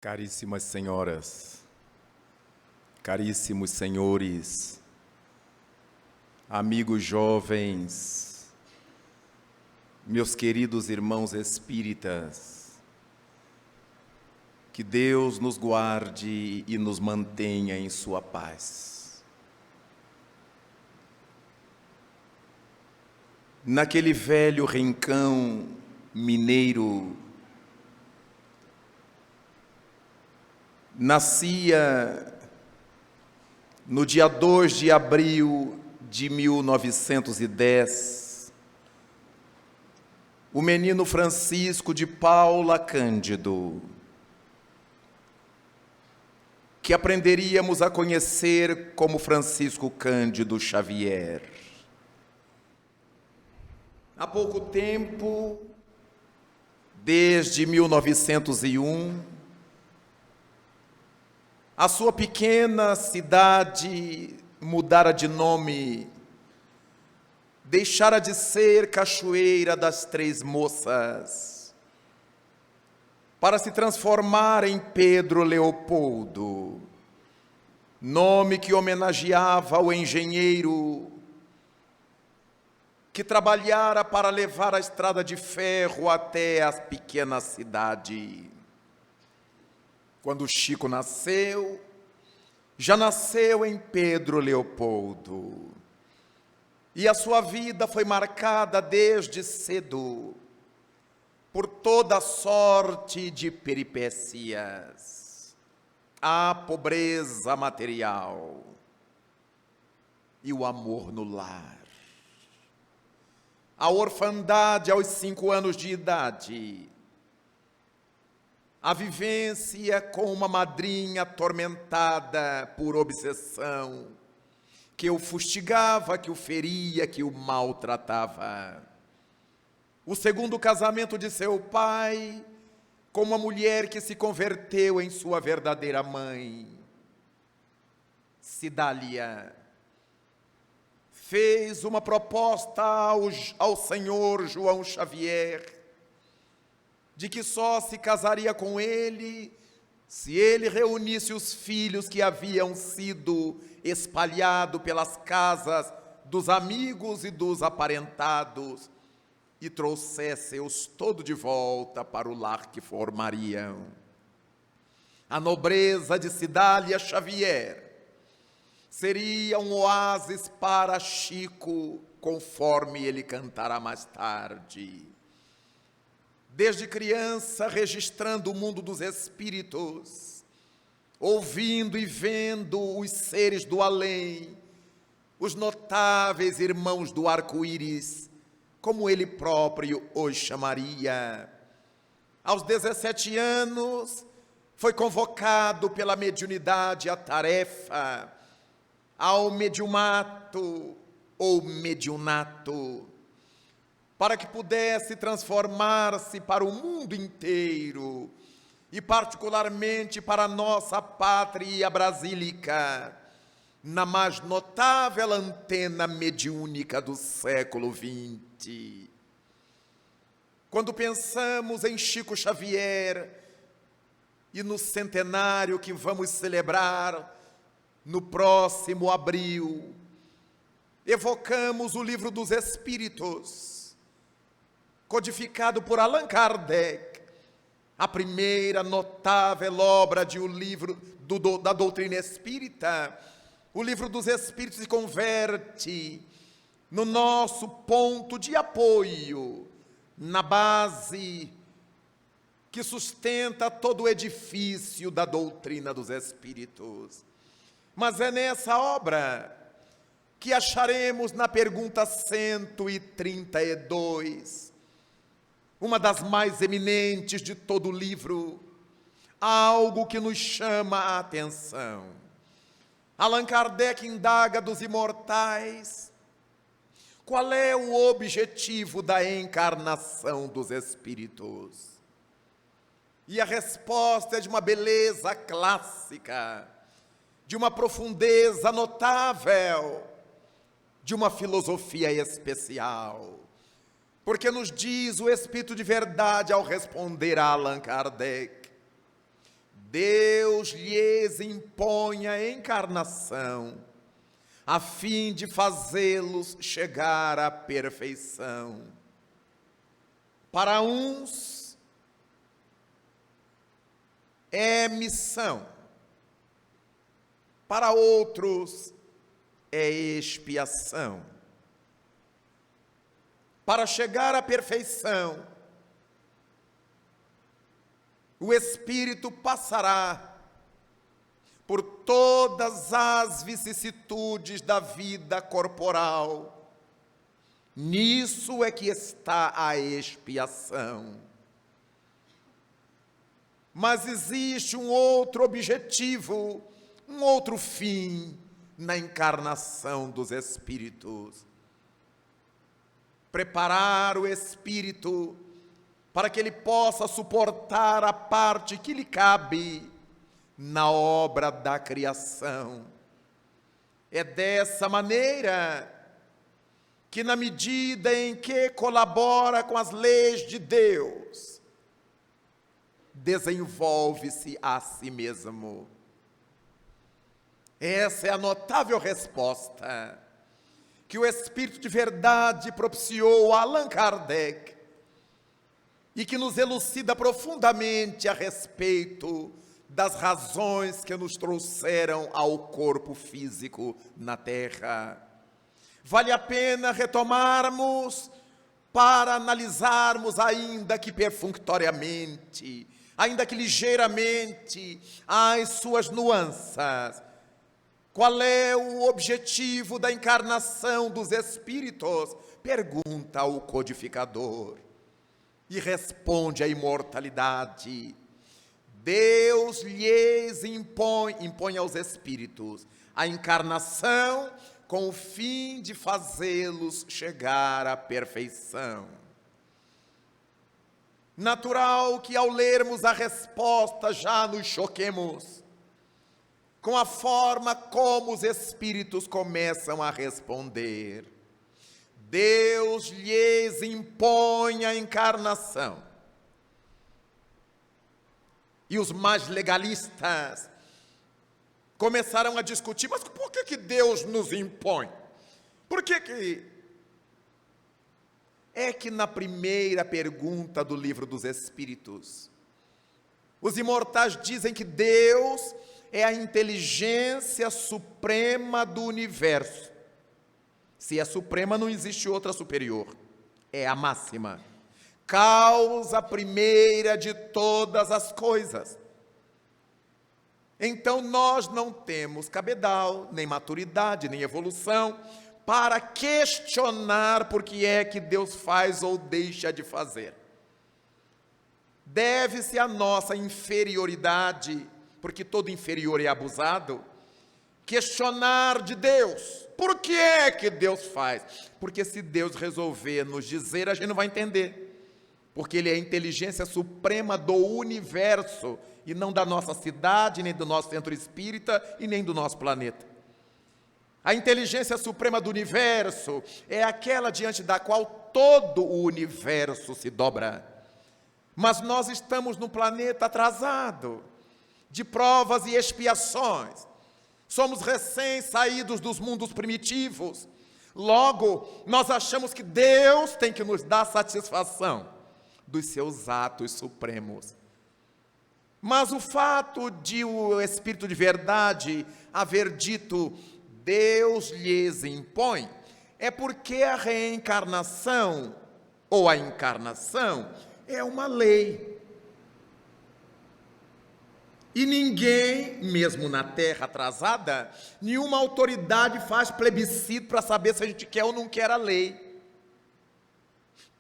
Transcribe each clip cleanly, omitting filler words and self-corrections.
Caríssimas senhoras, caríssimos senhores, amigos jovens, meus queridos irmãos espíritas, que Deus nos guarde e nos mantenha em sua paz. Naquele velho rincão mineiro, nascia no dia 2 de abril de 1910, o menino Francisco de Paula Cândido, que aprenderíamos a conhecer como Francisco Cândido Xavier. Há pouco tempo, desde 1901, a sua pequena cidade mudara de nome, deixara de ser Cachoeira das Três Moças, para se transformar em Pedro Leopoldo, nome que homenageava o engenheiro que trabalhara para levar a estrada de ferro até a pequena cidade. Quando Chico nasceu, já nasceu em Pedro Leopoldo. E a sua vida foi marcada desde cedo por toda sorte de peripécias. A pobreza material e o amor no lar. A orfandade aos 5 anos de idade. A vivência com uma madrinha atormentada por obsessão, que o fustigava, que o feria, que o maltratava. O segundo casamento de seu pai com uma mulher que se converteu em sua verdadeira mãe. Cidália fez uma proposta ao senhor João Xavier, de que só se casaria com ele se ele reunisse os filhos que haviam sido espalhados pelas casas dos amigos e dos aparentados e trouxesse-os todo de volta para o lar que formariam. A nobreza de Cidália Xavier seria um oásis para Chico, conforme ele cantará mais tarde. Desde criança, registrando o mundo dos espíritos, ouvindo e vendo os seres do além, os notáveis irmãos do arco-íris, como ele próprio os chamaria. Aos 17 anos, foi convocado pela mediunidade à tarefa, ao mediumato ou mediunato, para que pudesse transformar-se para o mundo inteiro e particularmente para a nossa pátria brasílica, na mais notável antena mediúnica do século XX. Quando pensamos em Chico Xavier e no centenário que vamos celebrar no próximo abril, evocamos o Livro dos Espíritos, codificado por Allan Kardec, a primeira notável obra de um livro da doutrina espírita. O Livro dos Espíritos se converte no nosso ponto de apoio, na base que sustenta todo o edifício da doutrina dos Espíritos. Mas é nessa obra que acharemos na pergunta 132, uma das mais eminentes de todo o livro, algo que nos chama a atenção. Allan Kardec indaga dos imortais qual é o objetivo da encarnação dos espíritos. E a resposta é de uma beleza clássica, de uma profundeza notável, de uma filosofia especial. Porque nos diz o Espírito de Verdade ao responder a Allan Kardec: Deus lhes impõe a encarnação, a fim de fazê-los chegar à perfeição. Para uns é missão, para outros é expiação. Para chegar à perfeição, o Espírito passará por todas as vicissitudes da vida corporal. Nisso é que está a expiação. Mas existe um outro objetivo, um outro fim na encarnação dos Espíritos. Preparar o Espírito para que ele possa suportar a parte que lhe cabe na obra da criação. É dessa maneira que, na medida em que colabora com as leis de Deus, desenvolve-se a si mesmo. Essa é a notável resposta que o Espírito de Verdade propiciou a Allan Kardec e que nos elucida profundamente a respeito das razões que nos trouxeram ao corpo físico na Terra. Vale a pena retomarmos para analisarmos, ainda que perfunctoriamente, ainda que ligeiramente, as suas nuances. Qual é o objetivo da encarnação dos Espíritos? Pergunta o codificador. E responde a imortalidade. Deus lhes impõe aos Espíritos a encarnação com o fim de fazê-los chegar à perfeição. Natural que ao lermos a resposta já nos choquemos com a forma como os Espíritos começam a responder. Deus lhes impõe a encarnação. E os mais legalistas começaram a discutir, mas por que Deus nos impõe? Por que... É que na primeira pergunta do Livro dos Espíritos, os imortais dizem que Deus é a inteligência suprema do universo. Se é suprema, não existe outra superior. É a máxima. Causa primeira de todas as coisas. Então nós não temos cabedal, nem maturidade, nem evolução para questionar por que é que Deus faz ou deixa de fazer. Deve-se à nossa inferioridade, porque todo inferior é abusado, questionar de Deus. Por que é que Deus faz? Porque se Deus resolver nos dizer, a gente não vai entender. Porque Ele é a inteligência suprema do universo, e não da nossa cidade, nem do nosso centro espírita, e nem do nosso planeta. A inteligência suprema do universo é aquela diante da qual todo o universo se dobra. Mas nós estamos num planeta atrasado, de provas e expiações. Somos recém-saídos dos mundos primitivos. Logo, nós achamos que Deus tem que nos dar satisfação dos seus atos supremos. Mas o fato de o Espírito de Verdade haver dito Deus lhes impõe, é porque a reencarnação ou a encarnação é uma lei. E ninguém, mesmo na Terra atrasada, nenhuma autoridade faz plebiscito para saber se a gente quer ou não quer a lei.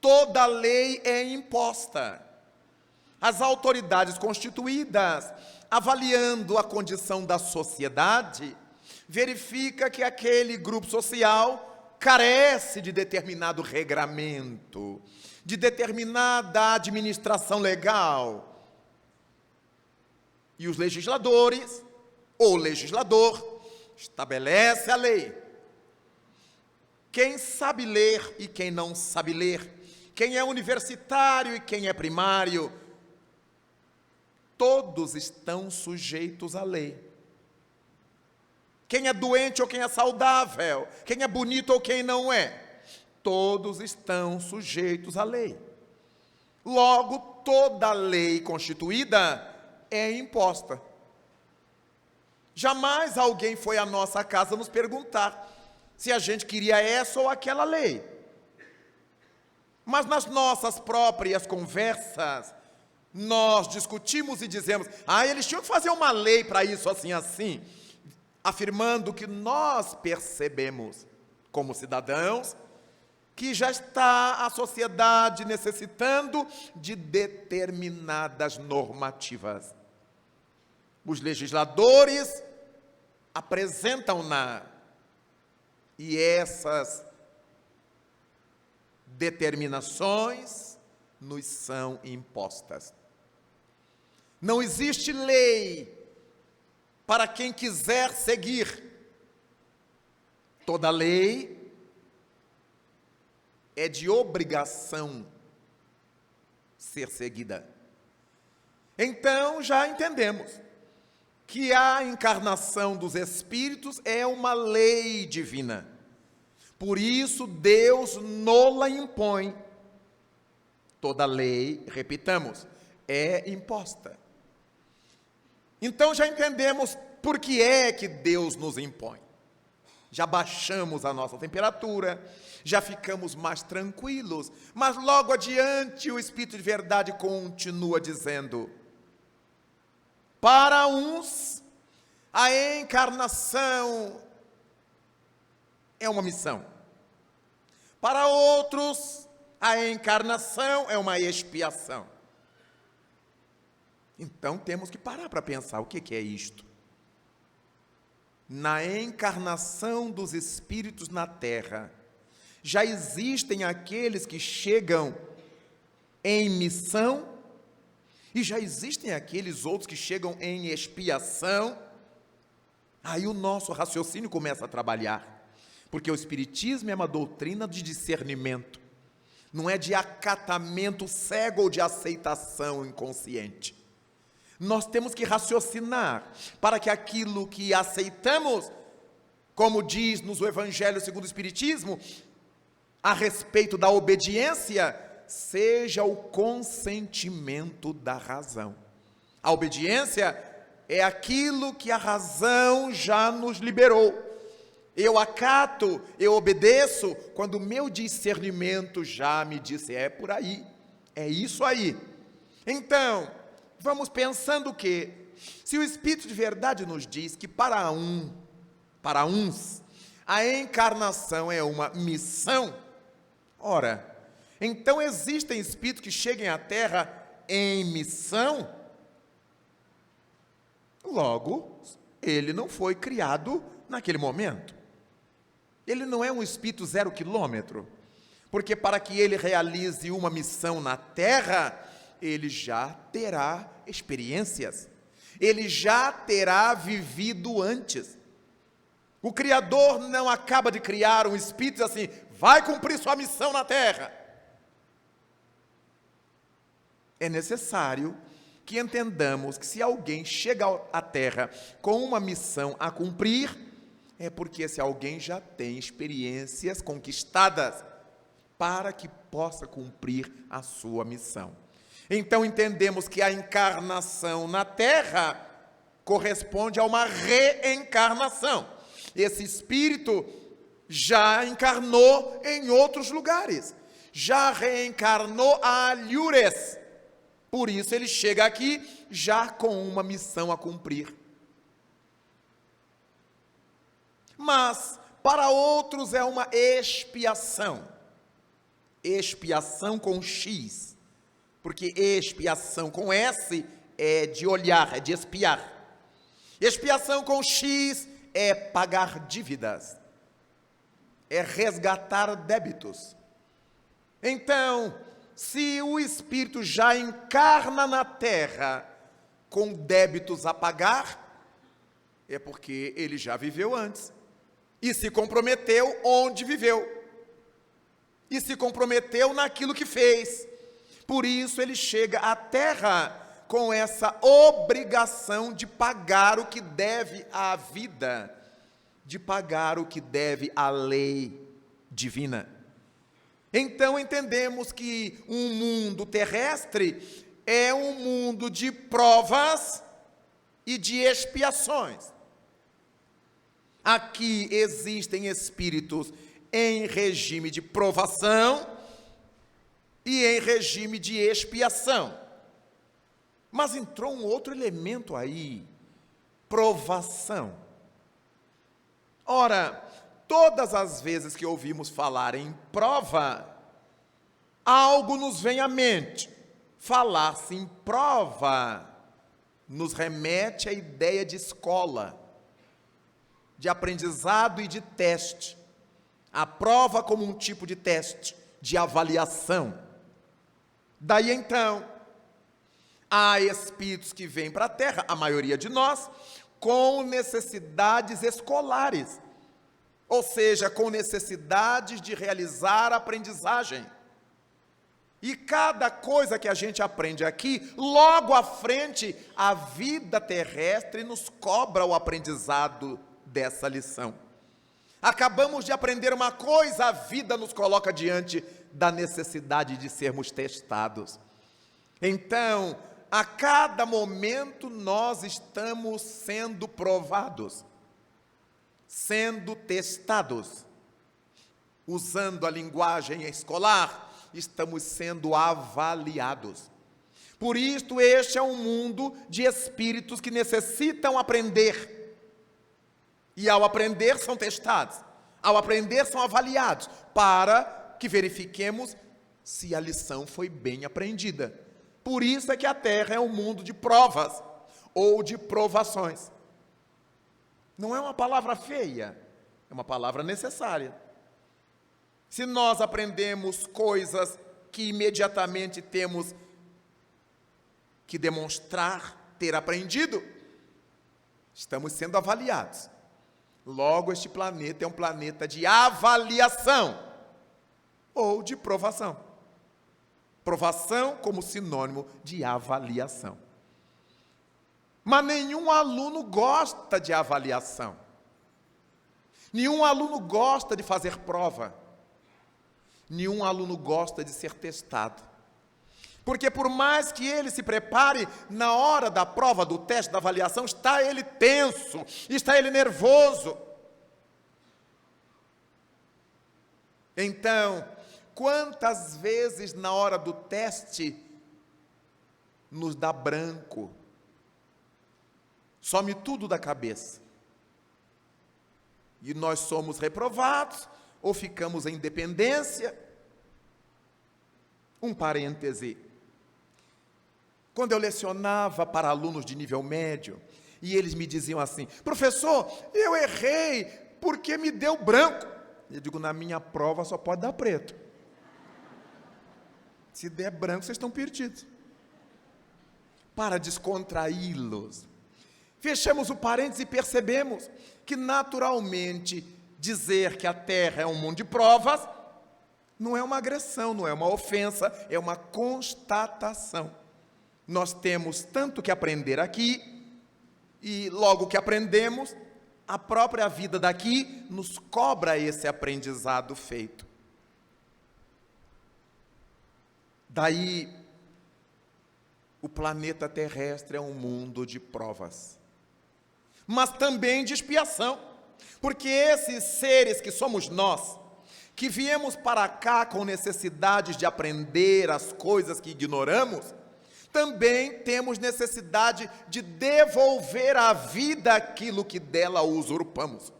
Toda lei é imposta. As autoridades constituídas, avaliando a condição da sociedade, verifica que aquele grupo social carece de determinado regramento, de determinada administração legal. E os legisladores, ou o legislador, estabelece a lei. Quem sabe ler e quem não sabe ler, quem é universitário e quem é primário, todos estão sujeitos à lei. Quem é doente ou quem é saudável, quem é bonito ou quem não é, todos estão sujeitos à lei. Logo, toda lei constituída é imposta. Jamais alguém foi à nossa casa nos perguntar se a gente queria essa ou aquela lei. Mas nas nossas próprias conversas, nós discutimos e dizemos: eles tinham que fazer uma lei para isso, assim, assim, afirmando que nós percebemos, como cidadãos, que já está a sociedade necessitando de determinadas normativas. Os legisladores apresentam-na, e essas determinações nos são impostas. Não existe lei para quem quiser seguir. Toda lei é de obrigação ser seguida. Então já entendemos que a encarnação dos Espíritos é uma lei divina. Por isso Deus nola impõe. Toda lei, repitamos, é imposta. Então já entendemos por que é que Deus nos impõe. Já baixamos a nossa temperatura, já ficamos mais tranquilos, mas logo adiante o Espírito de Verdade continua dizendo: para uns, a encarnação é uma missão. Para outros, a encarnação é uma expiação. Então temos que parar para pensar: o que é isto? Na encarnação dos Espíritos na Terra, já existem aqueles que chegam em missão, e já existem aqueles outros que chegam em expiação. Aí o nosso raciocínio começa a trabalhar, porque o Espiritismo é uma doutrina de discernimento, não é de acatamento cego ou de aceitação inconsciente. Nós temos que raciocinar para que aquilo que aceitamos, como diz-nos o Evangelho segundo o Espiritismo, a respeito da obediência, seja o consentimento da razão. A obediência é aquilo que a razão já nos liberou. Eu acato, eu obedeço, quando o meu discernimento já me disse: é por aí, é isso aí. Então, vamos pensando que, se o Espírito de Verdade nos diz que para uns, a encarnação é uma missão, ora, então existem espíritos que cheguem à Terra em missão, logo, ele não foi criado naquele momento. Ele não é um espírito 0 quilômetro, porque para que ele realize uma missão na Terra, ele já terá experiências, ele já terá vivido antes. O Criador não acaba de criar um espírito assim: vai cumprir sua missão na Terra. É necessário que entendamos que se alguém chega à Terra com uma missão a cumprir, é porque esse alguém já tem experiências conquistadas para que possa cumprir a sua missão. Então entendemos que a encarnação na Terra corresponde a uma reencarnação. Esse espírito já encarnou em outros lugares, já reencarnou a alhures. Por isso ele chega aqui já com uma missão a cumprir. Mas para outros é uma expiação. Expiação com X. Porque expiação com S é de olhar, é de espiar. Expiação com X é pagar dívidas, é resgatar débitos. Então, se o espírito já encarna na Terra com débitos a pagar, é porque ele já viveu antes e se comprometeu onde viveu, e se comprometeu naquilo que fez. Por isso ele chega à Terra com essa obrigação de pagar o que deve à vida, de pagar o que deve à lei divina. Então entendemos que um mundo terrestre é um mundo de provas e de expiações. Aqui existem espíritos em regime de provação e em regime de expiação. Mas entrou um outro elemento aí, provação. Ora, todas as vezes que ouvimos falar em prova, algo nos vem à mente. Falar-se em prova nos remete à ideia de escola, de aprendizado e de teste. A prova como um tipo de teste, de avaliação. Daí então, há espíritos que vêm para a Terra, a maioria de nós, com necessidades escolares, ou seja, com necessidades de realizar aprendizagem. E cada coisa que a gente aprende aqui, logo à frente, a vida terrestre nos cobra o aprendizado dessa lição. Acabamos de aprender uma coisa, a vida nos coloca diante da necessidade de sermos testados. Então, a cada momento nós estamos sendo provados, sendo testados. Usando a linguagem escolar, estamos sendo avaliados. Por isto, este é um mundo de espíritos que necessitam aprender. E ao aprender são testados, ao aprender são avaliados, para que verifiquemos se a lição foi bem aprendida. Por isso é que a Terra é um mundo de provas ou de provações. Não é uma palavra feia, é uma palavra necessária. Se nós aprendemos coisas que imediatamente temos que demonstrar ter aprendido, estamos sendo avaliados. Logo, este planeta é um planeta de avaliação ou de provação. Provação como sinônimo de avaliação. Mas nenhum aluno gosta de avaliação. Nenhum aluno gosta de fazer prova. Nenhum aluno gosta de ser testado. Porque por mais que ele se prepare, na hora da prova, do teste, da avaliação, está ele tenso, está ele nervoso. Então, quantas vezes na hora do teste nos dá branco, some tudo da cabeça, e nós somos reprovados, ou ficamos em dependência. Um parêntese. Quando eu lecionava para alunos de nível médio, e eles me diziam assim: professor, eu errei porque me deu branco. Eu digo: na minha prova só pode dar preto. Se der branco, vocês estão perdidos. Para descontraí-los, fechamos o parênteses e percebemos que naturalmente dizer que a Terra é um mundo de provas não é uma agressão, não é uma ofensa, é uma constatação. Nós temos tanto que aprender aqui, e logo que aprendemos, a própria vida daqui nos cobra esse aprendizado feito. Daí, o planeta terrestre é um mundo de provas, mas também de expiação, porque esses seres que somos nós, que viemos para cá com necessidades de aprender as coisas que ignoramos, também temos necessidade de devolver à vida aquilo que dela usurpamos,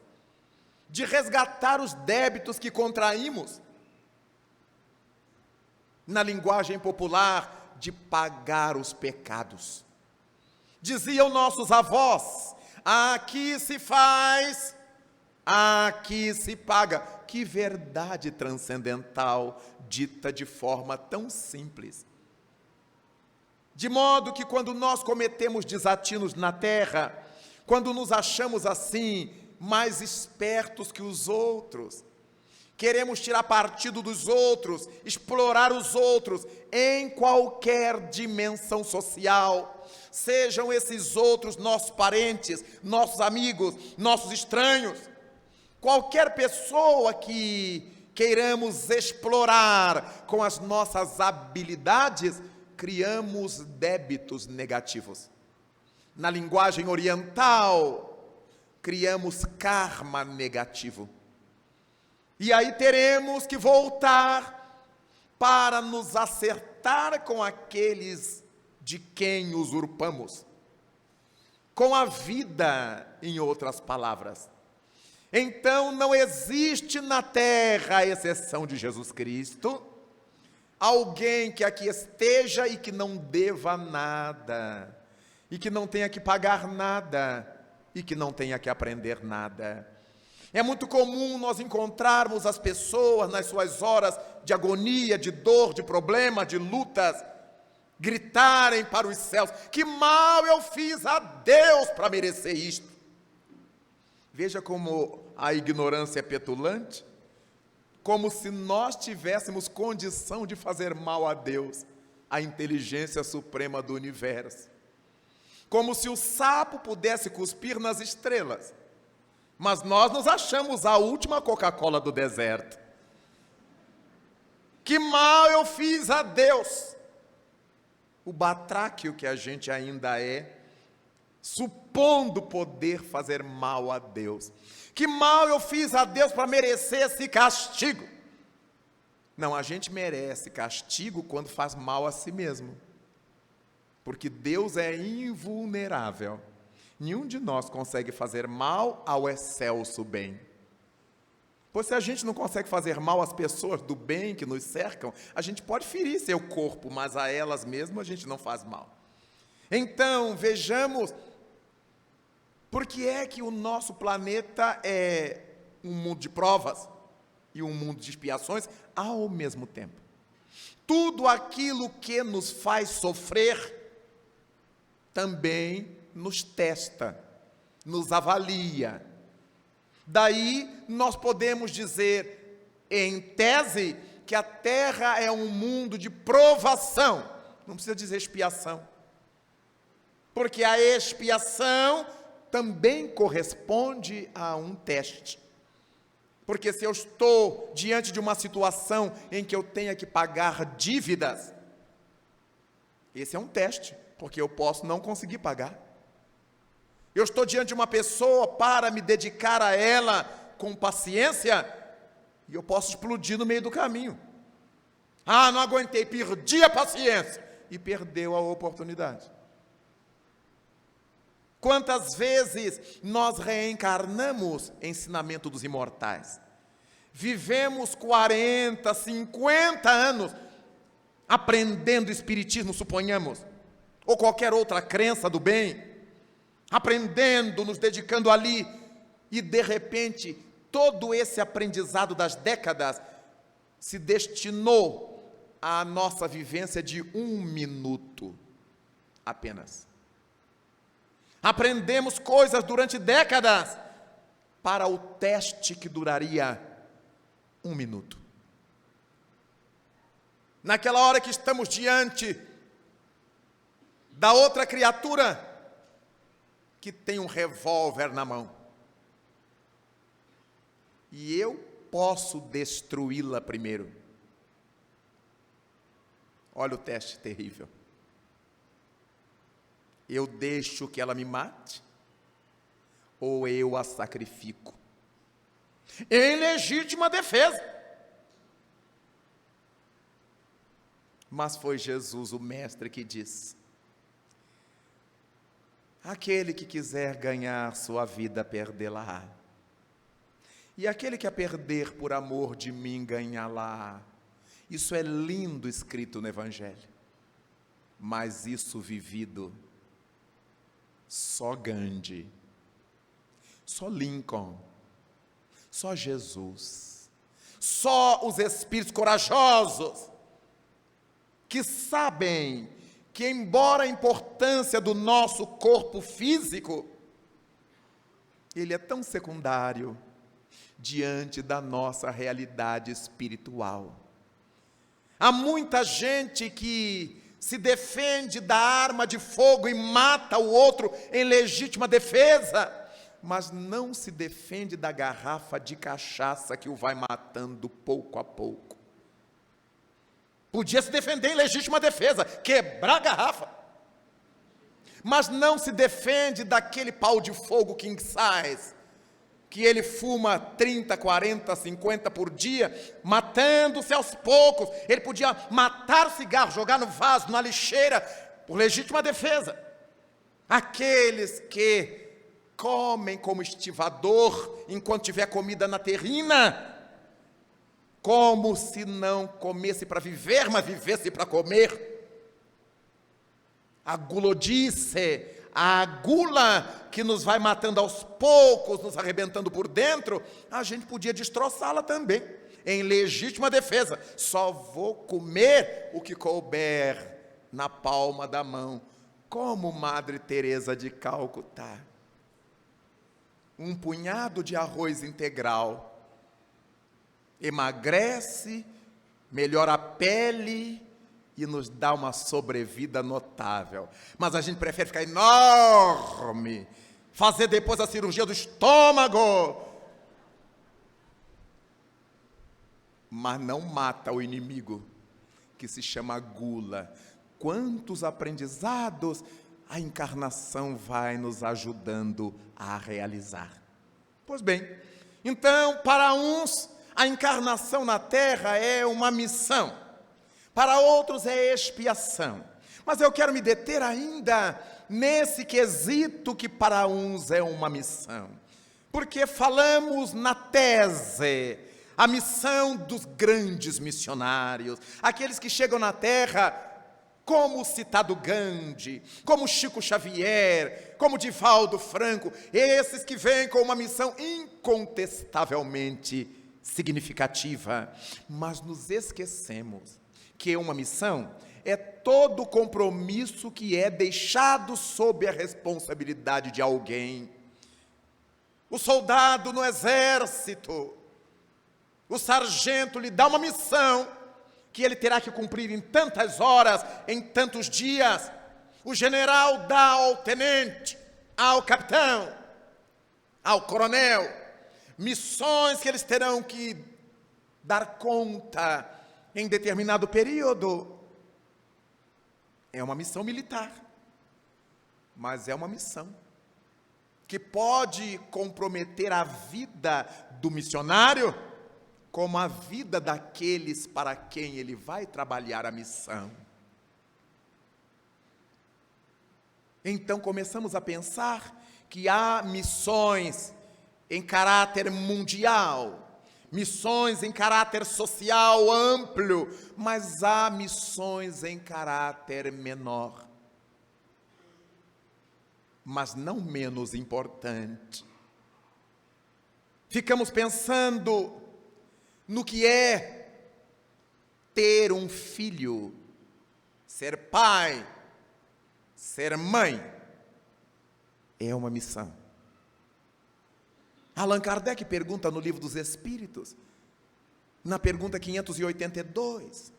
de resgatar os débitos que contraímos. Na linguagem popular, de pagar os pecados. Diziam nossos avós: aqui se faz, aqui se paga. Que verdade transcendental, dita de forma tão simples. De modo que quando nós cometemos desatinos na terra, quando nos achamos assim, mais espertos que os outros, queremos tirar partido dos outros, explorar os outros em qualquer dimensão social, sejam esses outros nossos parentes, nossos amigos, nossos estranhos, qualquer pessoa que queiramos explorar com as nossas habilidades, criamos débitos negativos. Na linguagem oriental, criamos karma negativo. E aí teremos que voltar para nos acertar com aqueles de quem usurpamos, com a vida, em outras palavras. Então não existe na terra, à exceção de Jesus Cristo, alguém que aqui esteja e que não deva nada, e que não tenha que pagar nada, e que não tenha que aprender nada. É muito comum nós encontrarmos as pessoas nas suas horas de agonia, de dor, de problema, de lutas, gritarem para os céus: que mal eu fiz a Deus para merecer isto. Veja como a ignorância é petulante, como se nós tivéssemos condição de fazer mal a Deus, a inteligência suprema do universo. Como se o sapo pudesse cuspir nas estrelas, mas nós nos achamos a última Coca-Cola do deserto. Que mal eu fiz a Deus. O batráquio que a gente ainda é, supondo poder fazer mal a Deus. Que mal eu fiz a Deus para merecer esse castigo. Não, a gente merece castigo quando faz mal a si mesmo. Porque Deus é invulnerável. Nenhum de nós consegue fazer mal ao excelso bem. Pois se a gente não consegue fazer mal às pessoas do bem que nos cercam, a gente pode ferir seu corpo, mas a elas mesmas a gente não faz mal. Então, vejamos, por que é que o nosso planeta é um mundo de provas e um mundo de expiações ao mesmo tempo? Tudo aquilo que nos faz sofrer também nos testa, nos avalia. Daí nós podemos dizer, em tese, que a Terra é um mundo de provação. Não precisa dizer expiação. Porque a expiação também corresponde a um teste. Porque se eu estou diante de uma situação em que eu tenha que pagar dívidas, esse é um teste, porque eu posso não conseguir pagar. Eu estou diante de uma pessoa para me dedicar a ela com paciência, e eu posso explodir no meio do caminho. Ah, não aguentei, perdi a paciência, e perdeu a oportunidade. Quantas vezes nós reencarnamos ensinamento dos imortais? Vivemos 40, 50 anos aprendendo espiritismo, suponhamos, ou qualquer outra crença do bem, aprendendo, nos dedicando ali, e de repente, todo esse aprendizado das décadas se destinou à nossa vivência de 1 minuto apenas. Aprendemos coisas durante décadas para o teste que duraria 1 minuto. Naquela hora que estamos diante da outra criatura que tem um revólver na mão, e eu posso destruí-la primeiro. Olha o teste terrível. Eu deixo que ela me mate, ou eu a sacrifico? Em legítima defesa. Mas foi Jesus, o Mestre, que disse: aquele que quiser ganhar sua vida, perdê-la-á. E aquele que a perder por amor de mim, ganhá-la-á. Isso é lindo escrito no Evangelho. Mas isso vivido, só Gandhi, só Lincoln, só Jesus, só os espíritos corajosos, que sabem que, embora a importância do nosso corpo físico, ele é tão secundário diante da nossa realidade espiritual. Há muita gente que se defende da arma de fogo e mata o outro em legítima defesa, mas não se defende da garrafa de cachaça que o vai matando pouco a pouco. Podia se defender em legítima defesa, quebrar a garrafa, mas não se defende daquele pau de fogo king size, que ele fuma 30, 40, 50 por dia, matando-se aos poucos. Ele podia matar o cigarro, jogar no vaso, na lixeira, por legítima defesa. Aqueles que comem como estivador, enquanto tiver comida na terrina, como se não comesse para viver, mas vivesse para comer. A gulodice, a gula que nos vai matando aos poucos, nos arrebentando por dentro, a gente podia destroçá-la também, em legítima defesa. Só vou comer o que couber na palma da mão, como Madre Teresa de Calcutá. Um punhado de arroz integral emagrece, melhora a pele e nos dá uma sobrevida notável. Mas a gente prefere ficar enorme, fazer depois a cirurgia do estômago, mas não mata o inimigo, que se chama gula. Quantos aprendizados a encarnação vai nos ajudando a realizar. Pois bem, então, para uns, a encarnação na Terra é uma missão, para outros é expiação. Mas eu quero me deter ainda nesse quesito que para uns é uma missão, porque falamos na tese, a missão dos grandes missionários, aqueles que chegam na Terra, como o citado Gandhi, como Chico Xavier, como Divaldo Franco, esses que vêm com uma missão incontestavelmente significativa. Mas nos esquecemos que uma missão é todo compromisso que é deixado sob a responsabilidade de alguém. O soldado no exército, o sargento lhe dá uma missão que ele terá que cumprir em tantas horas, em tantos dias. O general dá ao tenente, ao capitão, ao coronel, missões que eles terão que dar conta em determinado período. É uma missão militar, mas é uma missão que pode comprometer a vida do missionário, como a vida daqueles para quem ele vai trabalhar a missão. Então começamos a pensar que há missões em caráter mundial, missões em caráter social amplo, mas há missões em caráter menor, mas não menos importante. Ficamos pensando no que é ter um filho, ser pai, ser mãe, é uma missão. Allan Kardec pergunta no Livro dos Espíritos, na pergunta 582,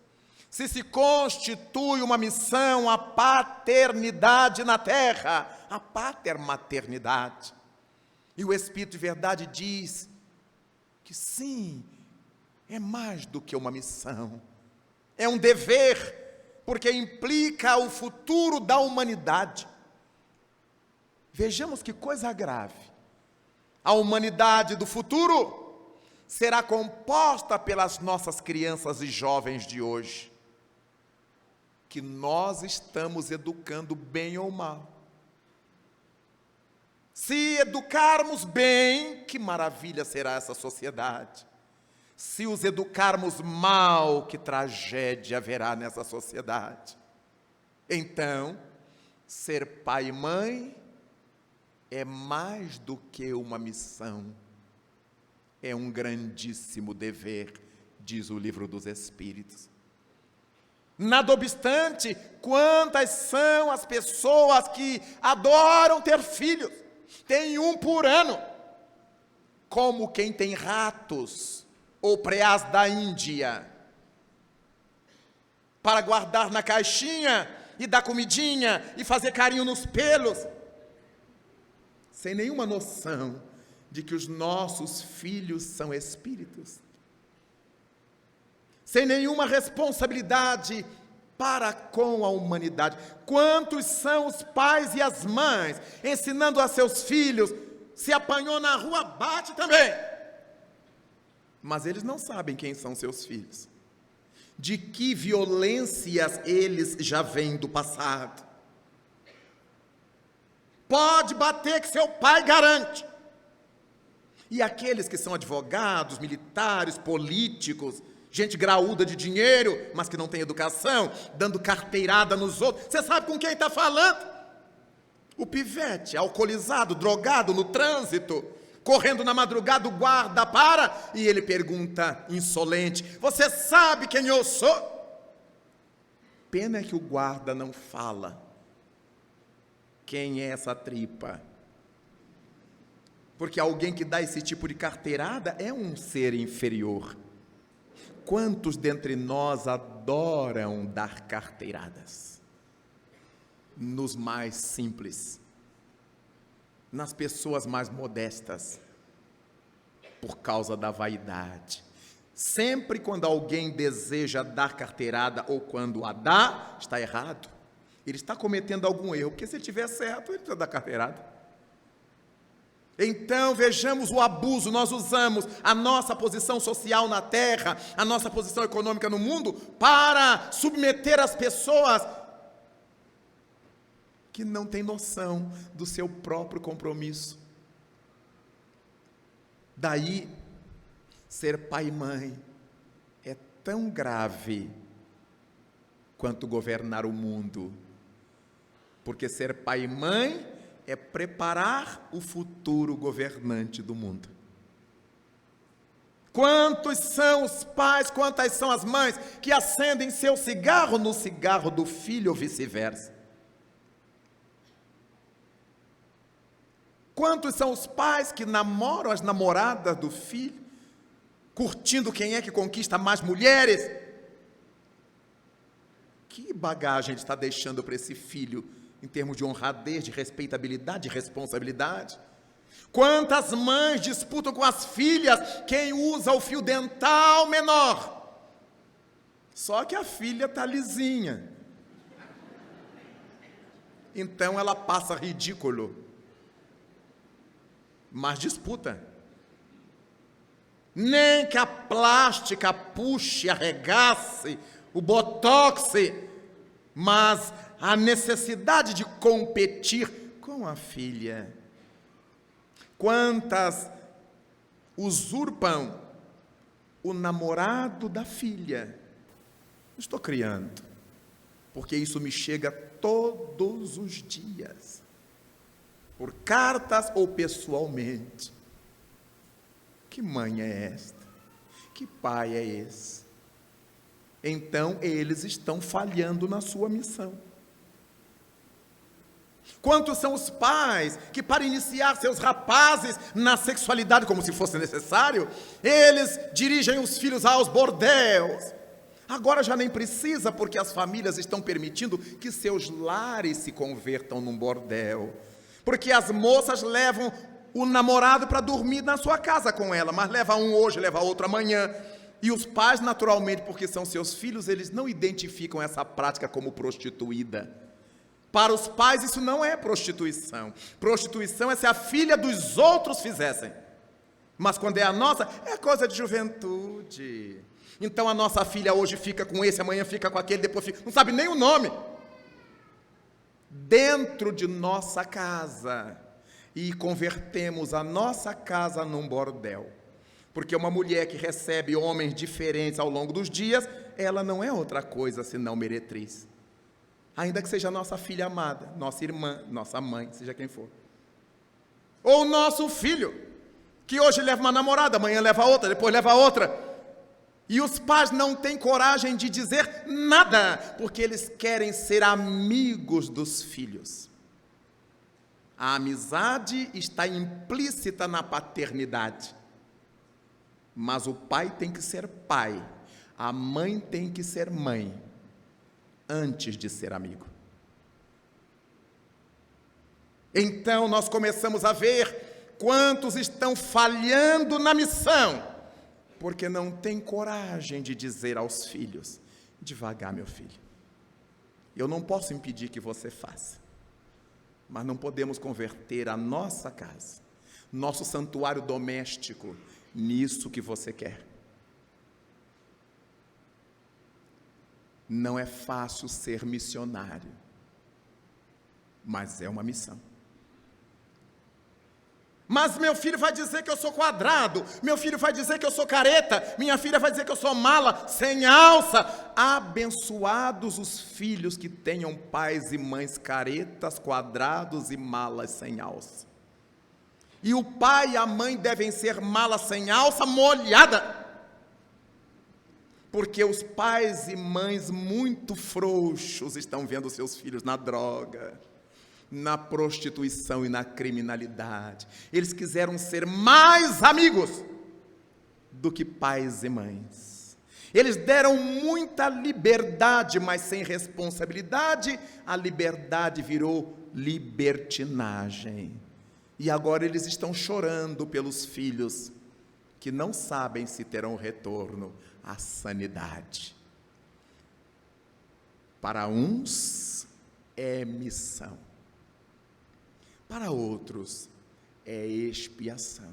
se constitui uma missão a paternidade na Terra, a patermaternidade. E o Espírito de Verdade diz que sim, é mais do que uma missão, é um dever, porque implica o futuro da humanidade. Vejamos que coisa grave. A humanidade do futuro será composta pelas nossas crianças e jovens de hoje, que nós estamos educando bem ou mal. Se educarmos bem, que maravilha será essa sociedade. Se os educarmos mal, que tragédia haverá nessa sociedade. Então, ser pai e mãe é mais do que uma missão, é um grandíssimo dever, diz o Livro dos Espíritos. Nada obstante, quantas são as pessoas que adoram ter filhos, tem um por ano, como quem tem ratos, ou preás da Índia. para guardar na caixinha e dar comidinha e fazer carinho nos pelos, sem nenhuma noção de que os nossos filhos são espíritos, sem nenhuma responsabilidade para com a humanidade. Quantos são os pais e as mães ensinando a seus filhos: se apanhou na rua, bate também. Mas eles não sabem quem são seus filhos, de que violências eles já vêm do passado. Pode bater que seu pai garante. E aqueles que são advogados, militares, políticos, gente graúda de dinheiro, mas que não tem educação, dando carteirada nos outros. Você sabe com quem está falando? O pivete, alcoolizado, drogado no trânsito, correndo na madrugada, o guarda para, e ele pergunta insolente: você sabe quem eu sou? Pena que o guarda não fala quem é essa tripa, porque alguém que dá esse tipo de carteirada é um ser inferior. Quantos dentre nós adoram dar carteiradas? Nos mais simples, nas pessoas mais modestas, por causa da vaidade. Sempre quando alguém deseja dar carteirada ou quando a dá, está errado. Ele está cometendo algum erro, porque se ele estiver certo, ele precisa dar carteirada. Então vejamos o abuso. Nós usamos a nossa posição social na terra, a nossa posição econômica no mundo, para submeter as pessoas que não têm noção do seu próprio compromisso. Daí, ser pai e mãe é tão grave quanto governar o mundo, porque ser pai e mãe é preparar o futuro governante do mundo. Quantos são os pais, quantas são as mães que acendem seu cigarro no cigarro do filho ou vice-versa? Quantos são os pais que namoram as namoradas do filho, curtindo quem é que conquista mais mulheres? Que bagagem ele está deixando para esse filho, em termos de honradez, de respeitabilidade, de responsabilidade? Quantas mães disputam com as filhas quem usa o fio dental menor? Só que a filha está lisinha, então ela passa ridículo, mas disputa. Nem que a plástica puxe, arregace, o botox, mas a necessidade de competir com a filha. Quantas usurpam o namorado da filha? Estou criando, porque isso me chega todos os dias, por cartas ou pessoalmente. Que mãe é esta? Que pai é esse? Então eles estão falhando na sua missão. Quantos são os pais que, para iniciar seus rapazes na sexualidade, como se fosse necessário, eles dirigem os filhos aos bordéus? Agora já nem precisa, porque as famílias estão permitindo que seus lares se convertam num bordel, porque as moças levam o namorado para dormir na sua casa com ela, mas leva um hoje, leva outro amanhã. E os pais, naturalmente, porque são seus filhos, eles não identificam essa prática como prostituída. Para os pais isso não é prostituição. Prostituição é se a filha dos outros fizessem. Mas quando é a nossa, é coisa de juventude. Então a nossa filha hoje fica com esse, amanhã fica com aquele, depois fica, não sabe nem o nome. Dentro de nossa casa. E convertemos a nossa casa num bordel. Porque uma mulher que recebe homens diferentes ao longo dos dias, ela não é outra coisa senão meretriz. Ainda que seja nossa filha amada, nossa irmã, nossa mãe, seja quem for. Ou nosso filho, que hoje leva uma namorada, amanhã leva outra, depois leva outra. E os pais não têm coragem de dizer nada, porque eles querem ser amigos dos filhos. A amizade está implícita na paternidade. Mas o pai tem que ser pai, a mãe tem que ser mãe. antes de ser amigo. Então nós começamos a ver quantos estão falhando na missão, porque não tem coragem de dizer aos filhos: devagar, meu filho, eu não posso impedir que você faça, mas não podemos converter a nossa casa, nosso santuário doméstico, nisso que você quer. Não é fácil ser missionário, mas é uma missão. Mas meu filho vai dizer que eu sou quadrado, meu filho vai dizer que eu sou careta, minha filha vai dizer que eu sou mala, sem alça. Abençoados os filhos que tenham pais e mães caretas, quadrados e malas sem alça. E o pai e a mãe devem ser malas sem alça molhada, porque os pais e mães muito frouxos estão vendo seus filhos na droga, na prostituição e na criminalidade. Eles quiseram ser mais amigos do que pais e mães. Eles deram muita liberdade, mas sem responsabilidade. A liberdade virou libertinagem. E agora eles estão chorando pelos filhos que não sabem se terão retorno à sanidade. Para uns é missão, para outros é expiação.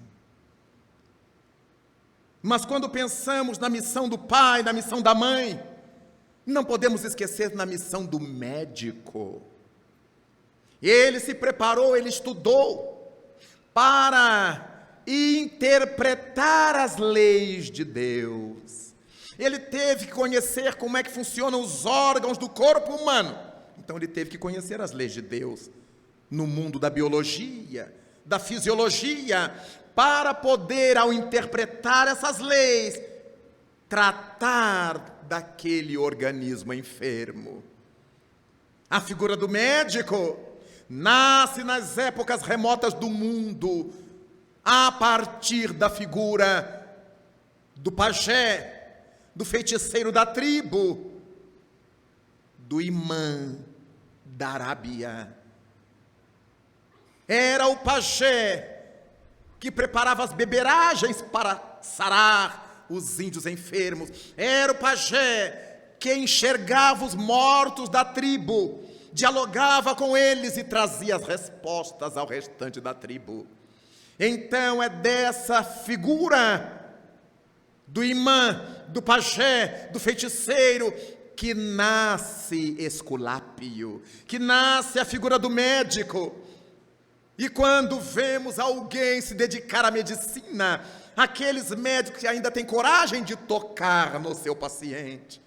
Mas quando pensamos na missão do pai, na missão da mãe, não podemos esquecer na missão do médico. Ele se preparou, ele estudou para interpretar as leis de Deus. Ele teve que conhecer como é que funcionam os órgãos do corpo humano. Então ele teve que conhecer as leis de Deus no mundo da biologia, da fisiologia, para poder, ao interpretar essas leis, tratar daquele organismo enfermo. A figura do médico nasce nas épocas remotas do mundo, a partir da figura do pajé, do feiticeiro da tribo, do imã da Arábia. Era o pajé que preparava as beberagens para sarar os índios enfermos. Era o pajé que enxergava os mortos da tribo, dialogava com eles e trazia as respostas ao restante da tribo. Então é dessa figura do imã, do pajé, do feiticeiro, que nasce Esculápio, que nasce a figura do médico. E quando vemos alguém se dedicar à medicina, aqueles médicos que ainda têm coragem de tocar no seu paciente,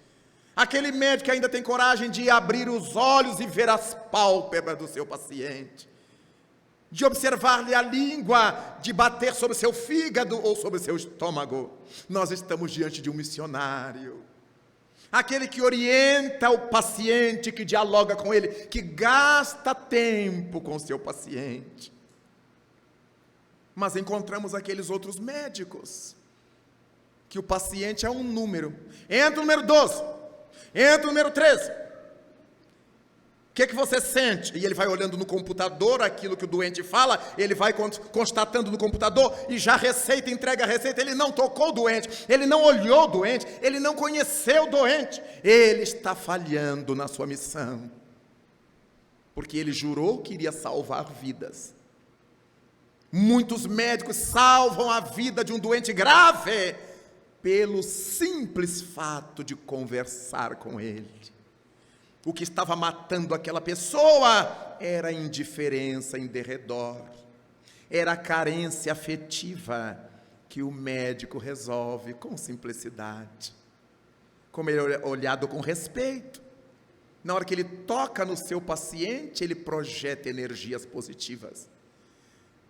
aquele médico que ainda tem coragem de abrir os olhos e ver as pálpebras do seu paciente, de observar-lhe a língua, de bater sobre o seu fígado ou sobre o seu estômago, nós estamos diante de um missionário. Aquele que orienta o paciente, que dialoga com ele, que gasta tempo com o seu paciente. Mas encontramos aqueles outros médicos, que o paciente é um número. Entra o número 12, entra o número 13. O que você sente? E ele vai olhando no computador aquilo que o doente fala, ele vai constatando no computador e já receita, entrega a receita. Ele não tocou o doente, ele não olhou o doente, ele não conheceu o doente. Ele está falhando na sua missão, porque ele jurou que iria salvar vidas. Muitos médicos salvam a vida de um doente grave pelo simples fato de conversar com ele. O que estava matando aquela pessoa era a indiferença em derredor, era a carência afetiva que o médico resolve com simplicidade. Como ele é olhado com respeito, na hora que ele toca no seu paciente, ele projeta energias positivas.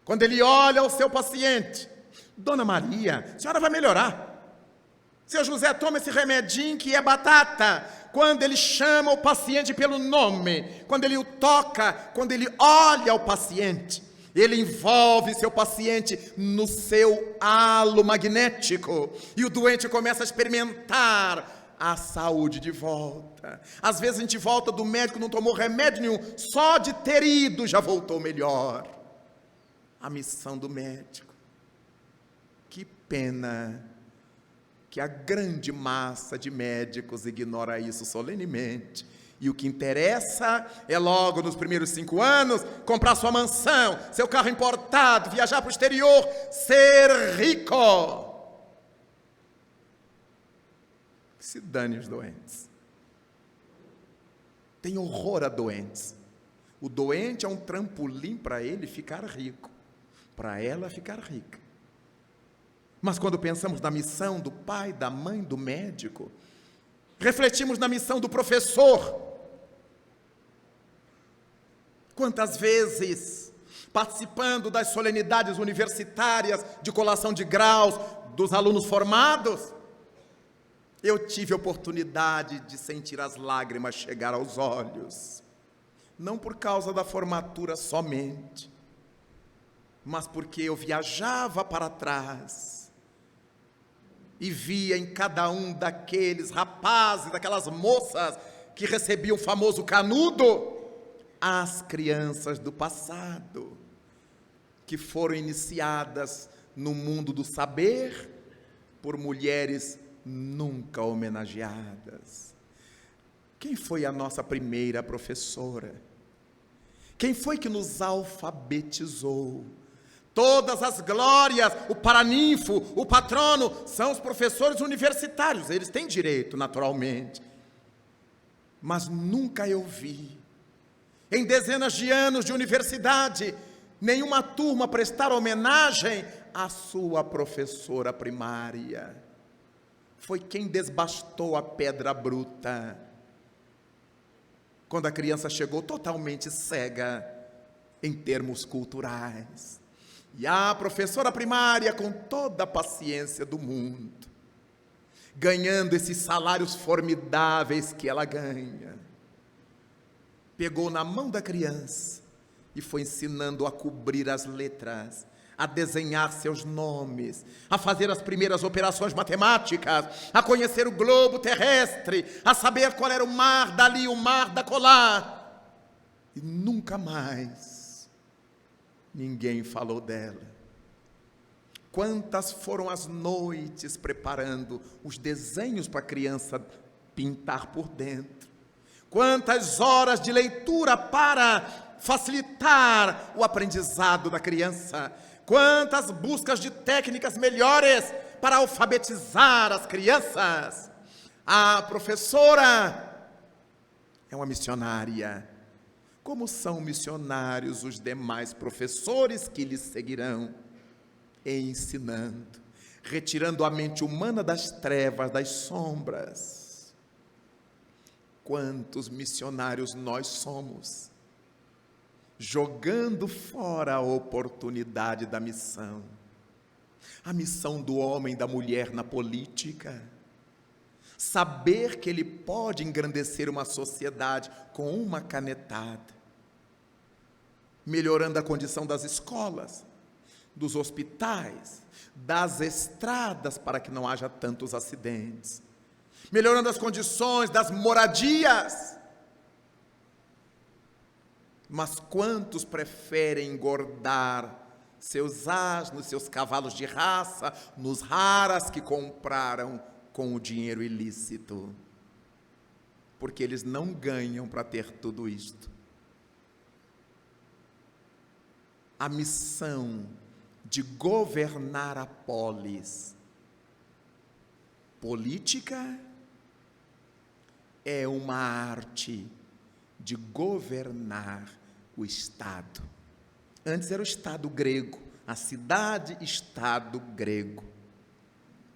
Quando ele olha o seu paciente: Dona Maria, a senhora vai melhorar. Seu José, toma esse remedinho que é batata. Quando ele chama o paciente pelo nome, quando ele o toca, quando ele olha o paciente, ele envolve seu paciente no seu halo magnético, e o doente começa a experimentar a saúde de volta. Às vezes a gente volta do médico, não tomou remédio nenhum, só de ter ido já voltou melhor. A missão do médico. Que pena que a grande massa de médicos ignora isso solenemente. E o que interessa é logo nos primeiros 5 anos, comprar sua mansão, seu carro importado, viajar para o exterior, ser rico. Que se dane os doentes. Tem horror a doentes. O doente é um trampolim para ele ficar rico, para ela ficar rica. Mas quando pensamos na missão do pai, da mãe, do médico, refletimos na missão do professor. Quantas vezes, participando das solenidades universitárias de colação de graus dos alunos formados, eu tive a oportunidade de sentir as lágrimas chegar aos olhos, não por causa da formatura somente, mas porque eu viajava para trás e via em cada um daqueles rapazes, daquelas moças que recebiam o famoso canudo, as crianças do passado, que foram iniciadas no mundo do saber por mulheres nunca homenageadas. Quem foi a nossa primeira professora? Quem foi que nos alfabetizou? Todas as glórias, o paraninfo, o patrono, são os professores universitários, eles têm direito, naturalmente. Mas nunca eu vi, em dezenas de anos de universidade, nenhuma turma prestar homenagem à sua professora primária. Foi quem desbastou a pedra bruta, quando a criança chegou totalmente cega em termos culturais. E a professora primária, com toda a paciência do mundo, ganhando esses salários formidáveis que ela ganha, pegou na mão da criança e foi ensinando a cobrir as letras, a desenhar seus nomes, a fazer as primeiras operações matemáticas, a conhecer o globo terrestre, a saber qual era o mar dali, o mar dacolá. E nunca mais ninguém falou dela. Quantas foram as noites preparando os desenhos para a criança pintar por dentro. Quantas horas de leitura para facilitar o aprendizado da criança. Quantas buscas de técnicas melhores para alfabetizar as crianças. A professora é uma missionária. Como são missionários os demais professores que lhes seguirão? Ensinando, retirando a mente humana das trevas, das sombras. Quantos missionários nós somos, jogando fora a oportunidade da missão. A missão do homem e da mulher na política. Saber que ele pode engrandecer uma sociedade com uma canetada. Melhorando a condição das escolas, dos hospitais, das estradas para que não haja tantos acidentes. Melhorando as condições das moradias. Mas quantos preferem engordar seus asnos, seus cavalos de raça, nos raras que compraram com o dinheiro ilícito? Porque eles não ganham para ter tudo isto. A missão de governar a polis. Política é uma arte de governar o Estado. Antes era o Estado grego, a cidade-estado grego.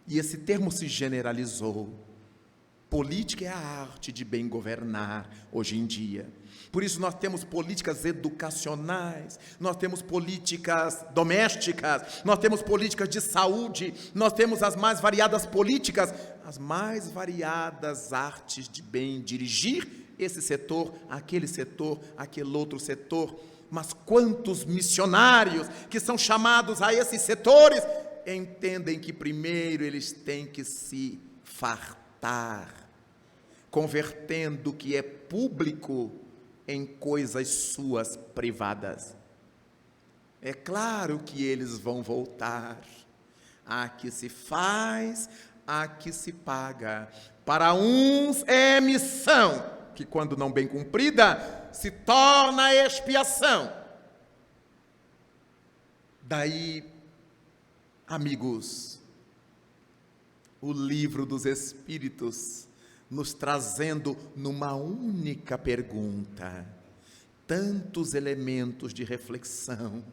E esse termo se generalizou. Política é a arte de bem governar hoje em dia. Por isso nós temos políticas educacionais, nós temos políticas domésticas, nós temos políticas de saúde, nós temos as mais variadas políticas, as mais variadas artes de bem dirigir esse setor, aquele outro setor. Mas quantos missionários que são chamados a esses setores entendem que primeiro eles têm que se fartar convertendo o que é público em coisas suas privadas. É claro que eles vão voltar. Há que se faz, há que se paga. Para uns é missão, que quando não bem cumprida, se torna expiação. Daí, amigos, o livro dos Espíritos nos trazendo numa única pergunta tantos elementos de reflexão,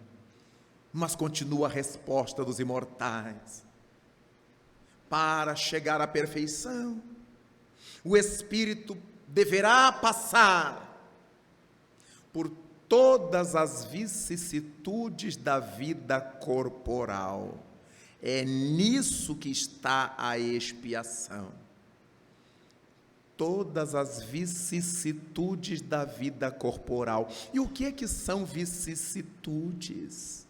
mas continua a resposta dos imortais. Para chegar à perfeição, o espírito deverá passar por todas as vicissitudes da vida corporal. É nisso que está a expiação. Todas as vicissitudes da vida corporal. E o que é que são vicissitudes?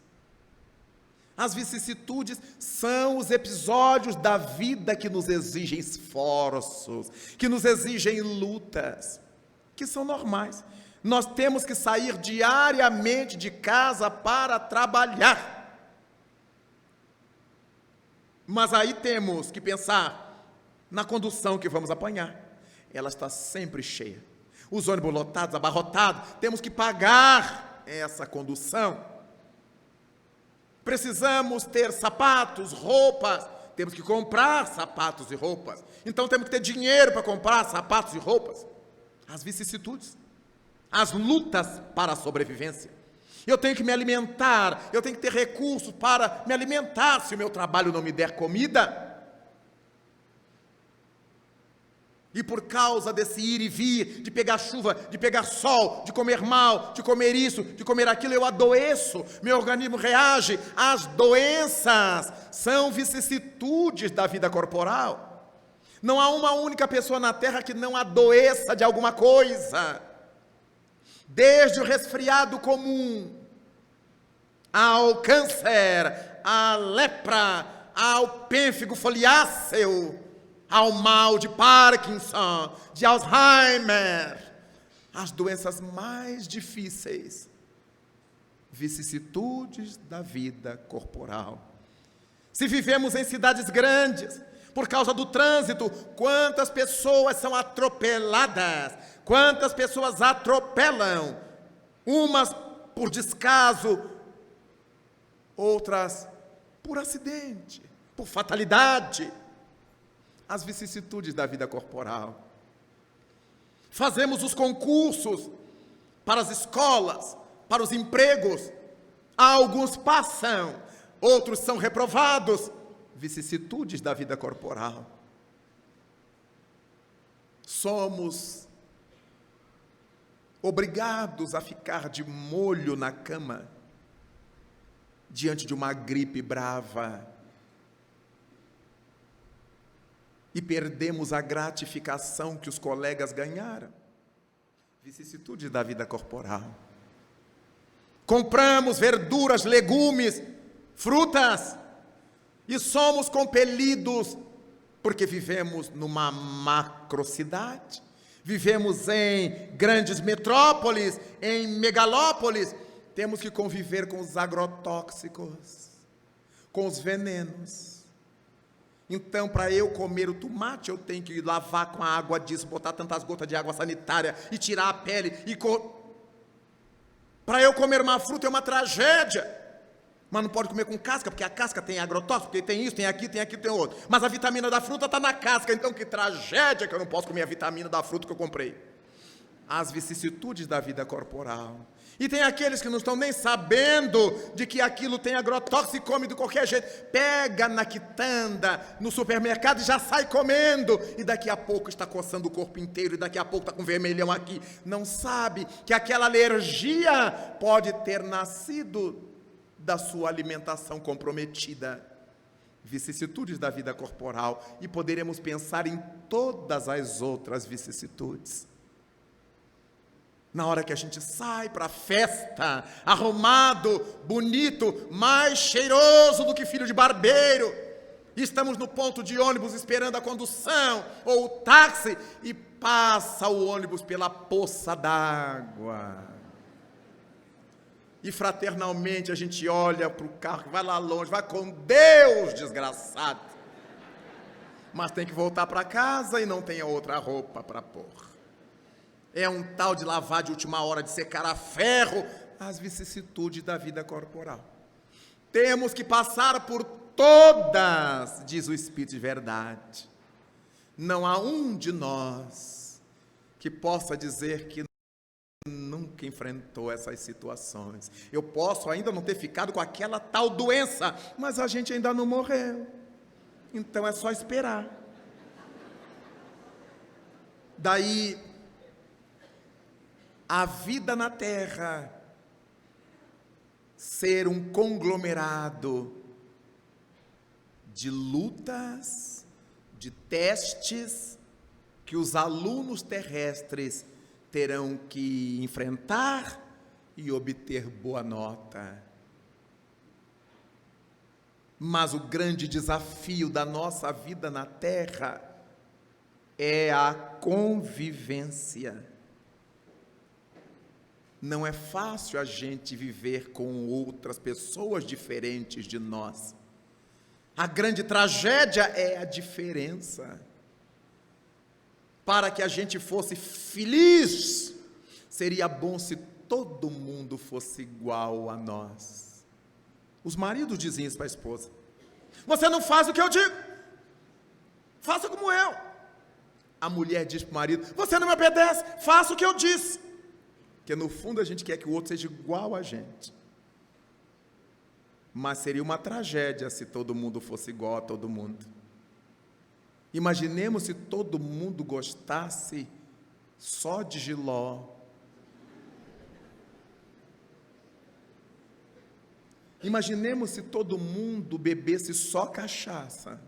As vicissitudes são os episódios da vida que nos exigem esforços, que nos exigem lutas, que são normais. Nós temos que sair diariamente de casa para trabalhar. Mas aí temos que pensar na condução que vamos apanhar. Ela está sempre cheia. Os ônibus lotados, abarrotados, temos que pagar essa condução. Precisamos ter sapatos, roupas, temos que comprar sapatos e roupas. Então temos que ter dinheiro para comprar sapatos e roupas. As vicissitudes, as lutas para a sobrevivência. Eu tenho que me alimentar, eu tenho que ter recursos para me alimentar se o meu trabalho não me der comida. E por causa desse ir e vir, de pegar chuva, de pegar sol, de comer mal, de comer isso, de comer aquilo, eu adoeço, meu organismo reage às doenças, são vicissitudes da vida corporal. Não há uma única pessoa na terra que não adoeça de alguma coisa, desde o resfriado comum, ao câncer, à lepra, ao pênfigo foliáceo, ao mal de Parkinson, de Alzheimer, as doenças mais difíceis, vicissitudes da vida corporal. Se vivemos em cidades grandes, por causa do trânsito, quantas pessoas são atropeladas, quantas pessoas atropelam, umas por descaso, outras por acidente, por fatalidade. As vicissitudes da vida corporal. Fazemos os concursos para as escolas, para os empregos. Alguns passam, outros são reprovados. Vicissitudes da vida corporal. Somos obrigados a ficar de molho na cama diante de uma gripe brava. E perdemos a gratificação que os colegas ganharam. Vicissitudes da vida corporal. Compramos verduras, legumes, frutas, e somos compelidos, porque vivemos numa macrocidade, vivemos em grandes metrópoles, em megalópolis, temos que conviver com os agrotóxicos, com os venenos. Então, para eu comer o tomate, eu tenho que lavar com a água disso, botar tantas gotas de água sanitária e tirar a pele. Para eu comer uma fruta é uma tragédia. Mas não pode comer com casca, porque a casca tem agrotóxico, porque tem isso, tem aquilo, tem outro. Mas a vitamina da fruta está na casca, então que tragédia que eu não posso comer a vitamina da fruta que eu comprei. As vicissitudes da vida corporal. E tem aqueles que não estão nem sabendo de que aquilo tem agrotóxico e come de qualquer jeito. Pega na quitanda, no supermercado e já sai comendo. E daqui a pouco está coçando o corpo inteiro, e daqui a pouco está com vermelhão aqui. Não sabe que aquela alergia pode ter nascido da sua alimentação comprometida. Vicissitudes da vida corporal. E poderemos pensar em todas as outras vicissitudes. Na hora que a gente sai para a festa, arrumado, bonito, mais cheiroso do que filho de barbeiro, Estamos no ponto de ônibus esperando a condução ou o táxi e passa o ônibus pela poça d'água. E fraternalmente a gente olha para o carro que vai lá longe, vai com Deus, desgraçado. Mas tem que voltar para casa e não tem outra roupa para pôr. É um tal de lavar de última hora, de secar a ferro as vicissitudes da vida corporal. Temos que passar por todas, diz o Espírito de verdade. Não há um de nós que possa dizer que nunca enfrentou essas situações. Eu posso ainda não ter ficado com aquela tal doença, mas a gente ainda não morreu. Então é só esperar. Daí, a vida na terra ser um conglomerado de lutas, de testes que os alunos terrestres terão que enfrentar e obter boa nota. Mas o grande desafio da nossa vida na terra é a convivência. Não é fácil a gente viver com outras pessoas diferentes de nós. A grande tragédia é a diferença. Para que a gente fosse feliz, seria bom se todo mundo fosse igual a nós. Os maridos diziam isso para a esposa: você não faz o que eu digo, faça como eu. A mulher diz para o marido: você não me obedece, faça o que eu disse. Porque no fundo a gente quer que o outro seja igual a gente. Mas seria uma tragédia se todo mundo fosse igual a todo mundo. Imaginemos se todo mundo gostasse só de jiló. Imaginemos se todo mundo bebesse só cachaça.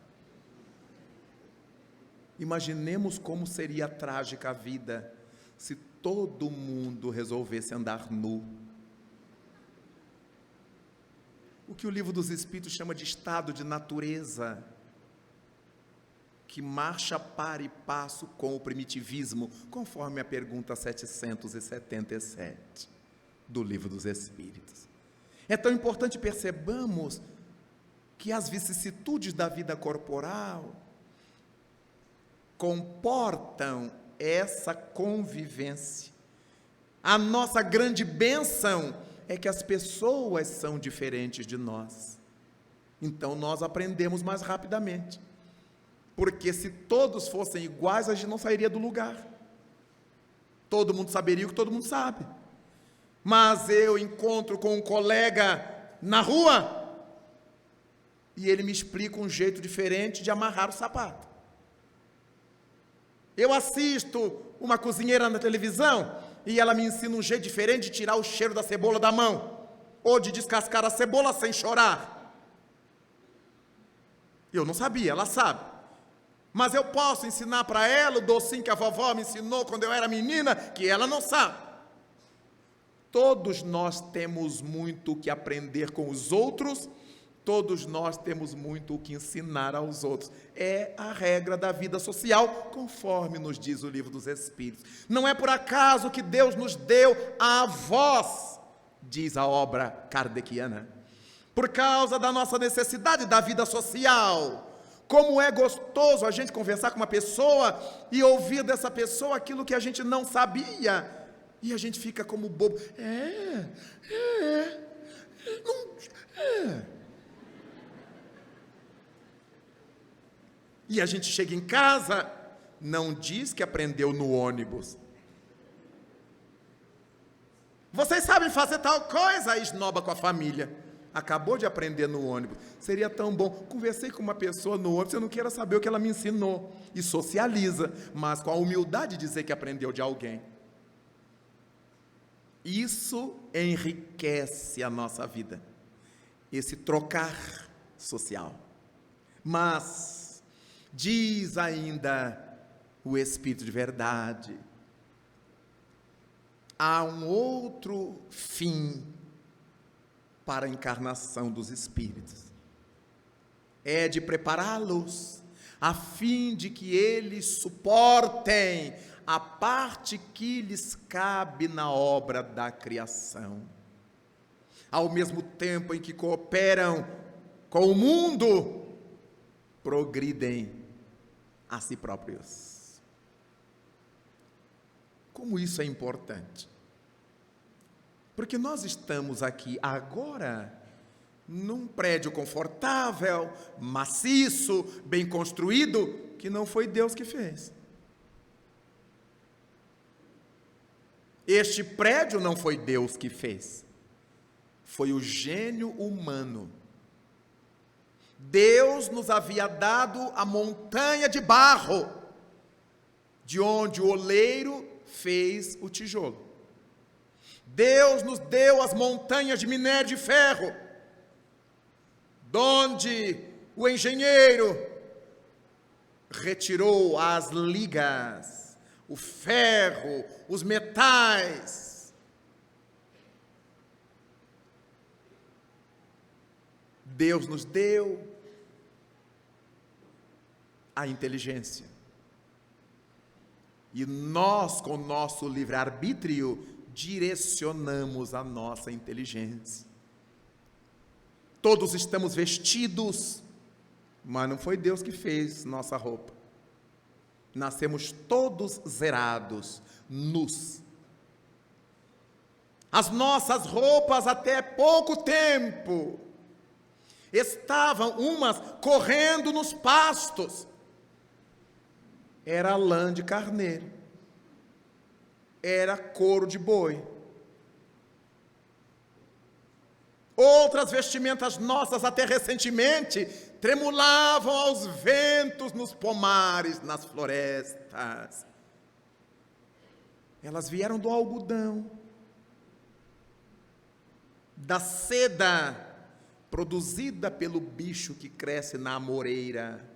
Imaginemos como seria trágica a vida se todo mundo resolvesse andar nu. O que o Livro dos Espíritos chama de estado de natureza, que marcha para e passo com o primitivismo, conforme a pergunta 777 do Livro dos Espíritos. É tão importante percebamos que as vicissitudes da vida corporal comportam essa convivência. A nossa grande bênção é que as pessoas são diferentes de nós. Então nós aprendemos mais rapidamente. Porque se todos fossem iguais, a gente não sairia do lugar. Todo mundo saberia o que todo mundo sabe. Mas eu encontro com um colega na rua e ele me explica um jeito diferente de amarrar o sapato. Eu assisto uma cozinheira na televisão e ela me ensina um jeito diferente de tirar o cheiro da cebola da mão, ou de descascar a cebola sem chorar. Eu não sabia, ela sabe. Mas eu posso ensinar para ela o docinho que a vovó me ensinou quando eu era menina, que ela não sabe. Todos nós temos muito o que aprender com os outros, todos nós temos muito o que ensinar aos outros. É a regra da vida social, conforme nos diz o Livro dos Espíritos. Não é por acaso que Deus nos deu a voz, diz a obra kardeciana, por causa da nossa necessidade da vida social. Como é gostoso a gente conversar com uma pessoa e ouvir dessa pessoa aquilo que a gente não sabia. E a gente fica como bobo. E a gente chega em casa, não diz que aprendeu no ônibus. Vocês sabem fazer tal coisa? Aí esnoba com a família. Acabou de aprender no ônibus. Seria tão bom. Conversei com uma pessoa no ônibus, eu não quero saber o que ela me ensinou. E socializa, mas com a humildade de dizer que aprendeu de alguém. Isso enriquece a nossa vida. Esse trocar social. Mas, diz ainda o Espírito de verdade, há um outro fim para a encarnação dos espíritos. é de prepará-los, a fim de que eles suportem a parte que lhes cabe na obra da criação. Ao mesmo tempo em que cooperam com o mundo, progridem a si próprios. Como isso é importante? Porque nós estamos aqui agora num prédio confortável, maciço, bem construído, que não foi Deus que fez. Este prédio não foi Deus que fez, foi o gênio humano. Deus nos havia dado a montanha de barro, de onde o oleiro fez o tijolo. Deus nos deu as montanhas de minério de ferro, donde o engenheiro retirou as ligas, o ferro, os metais. Deus nos deu a inteligência. E nós, com o nosso livre-arbítrio, direcionamos a nossa inteligência. Todos estamos vestidos, mas não foi Deus que fez nossa roupa. Nascemos todos zerados, nus. As nossas roupas até pouco tempo estavam umas correndo nos pastos. Era lã de carneiro, era couro de boi. Outras vestimentas nossas, até recentemente, tremulavam aos ventos nos pomares, nas florestas. Elas vieram do algodão, da seda produzida pelo bicho que cresce na amoreira.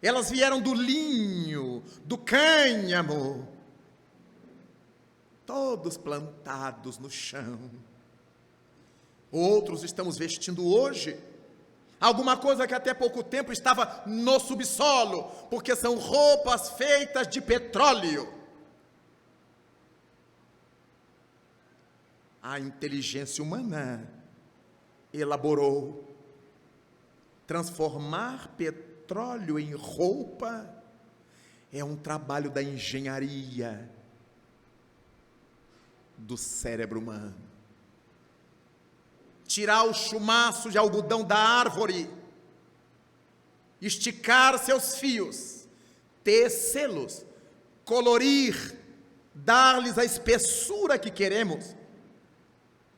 Elas vieram do linho, do cânhamo, todos plantados no chão. Outros estamos vestindo hoje alguma coisa que até pouco tempo estava no subsolo, porque são roupas feitas de petróleo. A inteligência humana elaborou transformar petróleo em roupa. É um trabalho da engenharia do cérebro humano. Tirar o chumaço de algodão da árvore, esticar seus fios, tecê-los, colorir, dar-lhes a espessura que queremos,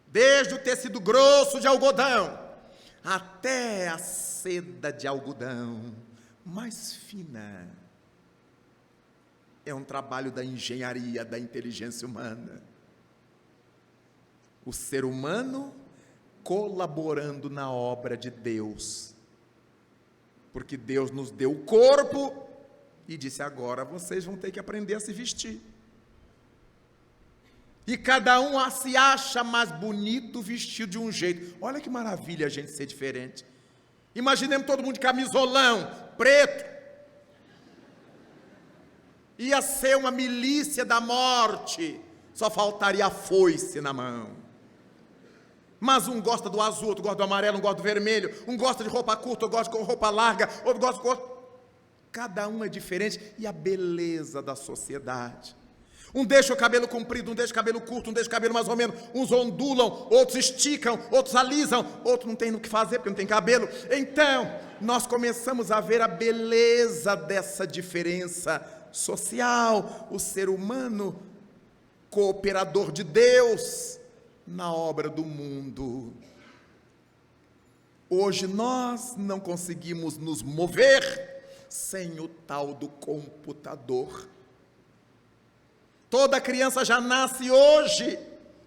desde o tecido grosso de algodão até a seda de algodão mais fina. É um trabalho da engenharia, da inteligência humana. O ser humano colaborando na obra de Deus, porque Deus nos deu o corpo e disse: agora vocês vão ter que aprender a se vestir. E cada um se acha mais bonito vestido de um jeito. Olha que maravilha a gente ser diferente. Imaginemos todo mundo de camisolão, preto. Ia ser uma milícia da morte, só faltaria a foice na mão. Mas um gosta do azul, outro gosta do amarelo, um gosta do vermelho, um gosta de roupa curta, outro gosta de roupa larga, outro gosta de outro. Cada um é diferente, e a beleza da sociedade. Um deixa o cabelo comprido, um deixa o cabelo curto, um deixa o cabelo mais ou menos, uns ondulam, outros esticam, outros alisam, outros não tem no que fazer porque não tem cabelo. Então, nós começamos a ver a beleza dessa diferença social, o ser humano cooperador de Deus na obra do mundo. Hoje nós não conseguimos nos mover sem o tal do computador. Toda criança já nasce hoje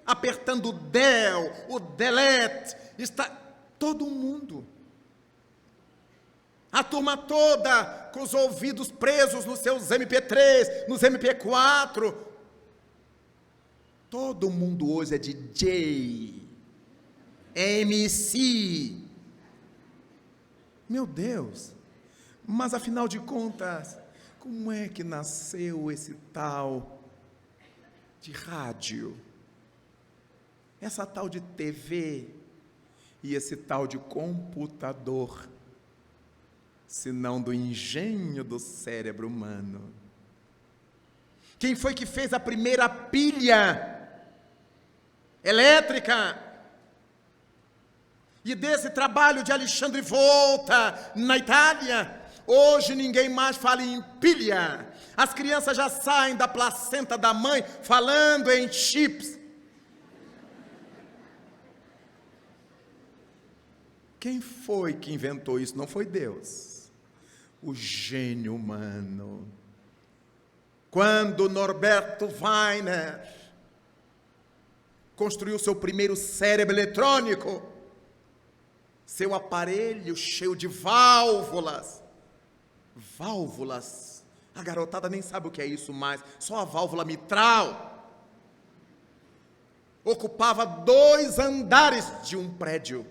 apertando o del, o delete, está todo mundo. A turma toda com os ouvidos presos nos seus MP3, nos MP4. Todo mundo hoje é DJ, MC. Meu Deus, mas afinal de contas, como é que nasceu esse tal de rádio? Essa tal de TV e esse tal de computador, senão do engenho do cérebro humano? Quem foi que fez a primeira pilha elétrica? E desse trabalho de Alexandre Volta, na Itália, hoje ninguém mais fala em pilha. As crianças já saem da placenta da mãe falando em chips. Quem foi que inventou isso? Não foi Deus. O gênio humano. Quando Norberto Weiner construiu seu primeiro cérebro eletrônico, seu aparelho cheio de válvulas, a garotada nem sabe o que é isso mais, só a válvula mitral, ocupava 2 andares de um prédio.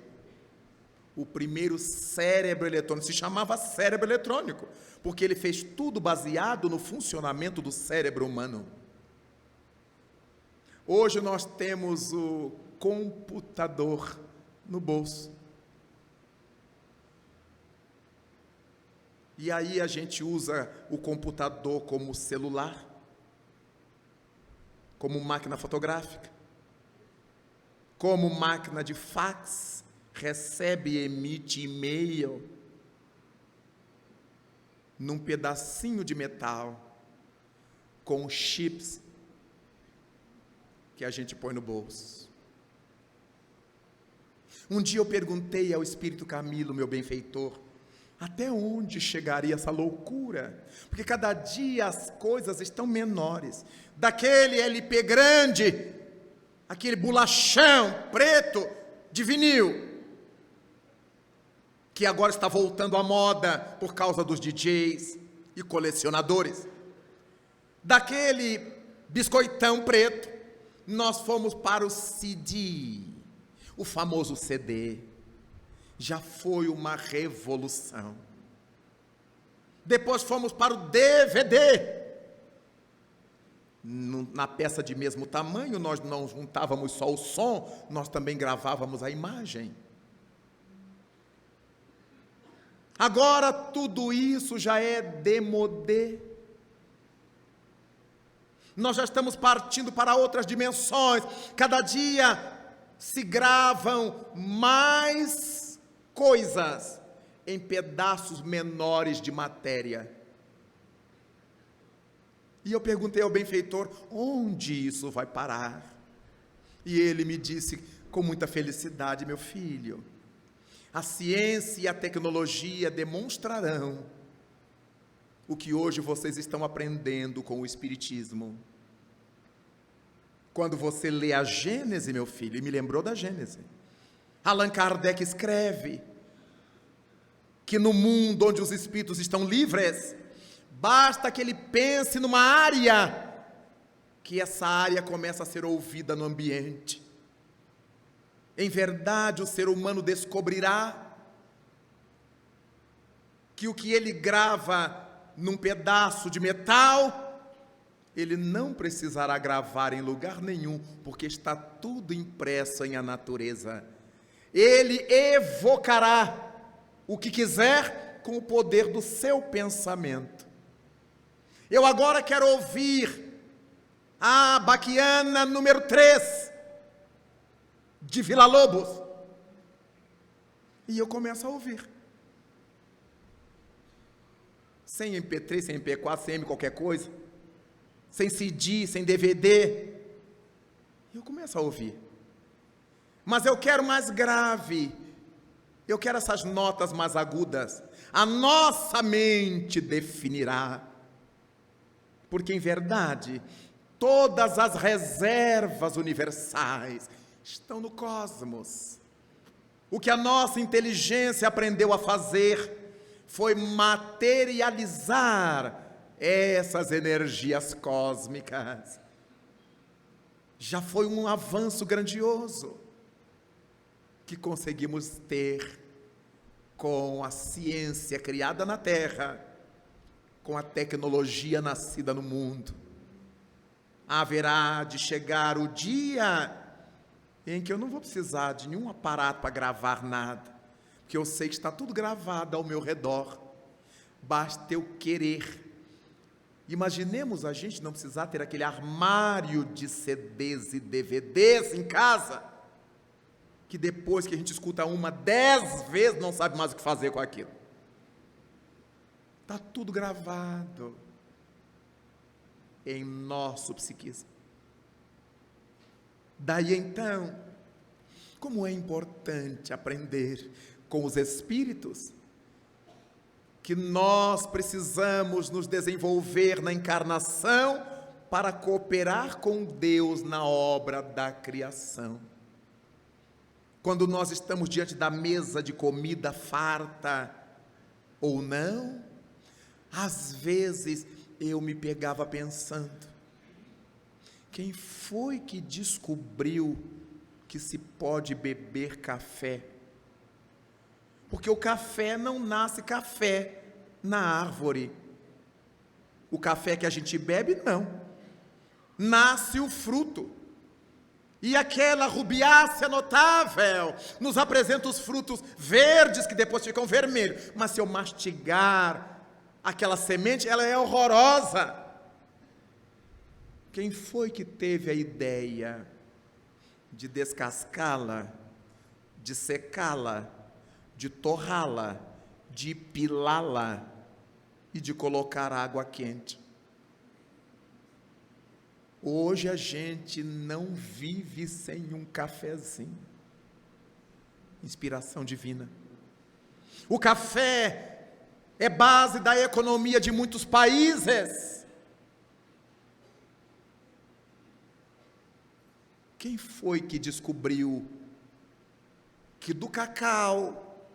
O primeiro cérebro eletrônico se chamava cérebro eletrônico, porque ele fez tudo baseado no funcionamento do cérebro humano. Hoje nós temos o computador no bolso. E aí a gente usa o computador como celular, como máquina fotográfica, como máquina de fax, recebe e emite e-mail num pedacinho de metal com chips que a gente põe no bolso. Um dia eu perguntei ao Espírito Camilo, meu benfeitor, até onde chegaria essa loucura? Porque cada dia as coisas estão menores. Daquele LP grande, aquele bolachão preto de vinil, que agora está voltando à moda por causa dos DJs e colecionadores. Daquele biscoitão preto, nós fomos para o CD, o famoso CD. Já foi uma revolução. Depois fomos para o DVD. Na peça de mesmo tamanho, nós não juntávamos só o som, nós também gravávamos a imagem. Agora tudo isso já é démodé. Nós já estamos partindo para outras dimensões. Cada dia se gravam mais coisas em pedaços menores de matéria. E eu perguntei ao benfeitor, onde isso vai parar? E ele me disse com muita felicidade, meu filho, a ciência e a tecnologia demonstrarão o que hoje vocês estão aprendendo com o Espiritismo. Quando você lê a Gênese, meu filho, e me lembrou da Gênese, Allan Kardec escreve que no mundo onde os espíritos estão livres, basta que ele pense numa área, que essa área começa a ser ouvida no ambiente. Em verdade, o ser humano descobrirá que o que ele grava num pedaço de metal, ele não precisará gravar em lugar nenhum, porque está tudo impresso em a natureza. Ele evocará o que quiser com o poder do seu pensamento. Eu agora quero ouvir a Baquiana número 3, de Villa-Lobos. E eu começo a ouvir. Sem MP3, sem MP4, sem M qualquer coisa, sem CD, sem DVD. Eu começo a ouvir. Mas eu quero mais grave. Eu quero essas notas mais agudas. A nossa mente definirá. Porque, em verdade, todas as reservas universais estão no cosmos. O que a nossa inteligência aprendeu a fazer foi materializar essas energias cósmicas. Já foi um avanço grandioso que conseguimos ter com a ciência criada na Terra, com a tecnologia nascida no mundo, haverá de chegar o dia em que eu não vou precisar de nenhum aparato para gravar nada, porque eu sei que está tudo gravado ao meu redor, basta eu querer. Imaginemos a gente não precisar ter aquele armário de CDs e DVDs em casa, que depois que a gente escuta 10 vezes, não sabe mais o que fazer com aquilo. Está tudo gravado em nosso psiquismo. Daí então, como é importante aprender com os espíritos, que nós precisamos nos desenvolver na encarnação para cooperar com Deus na obra da criação. Quando nós estamos diante da mesa de comida farta ou não, às vezes eu me pegava pensando, quem foi que descobriu que se pode beber café? Porque o café não nasce café na árvore. O café que a gente bebe, não. Nasce o fruto. E aquela rubiácea notável nos apresenta os frutos verdes que depois ficam vermelhos. Mas se eu mastigar aquela semente, ela é horrorosa. Quem foi que teve a ideia de descascá-la, de secá-la, de torrá-la, de pilá-la e de colocar água quente? Hoje a gente não vive sem um cafezinho. Inspiração divina. O café é base da economia de muitos países. Quem foi que descobriu que do cacau,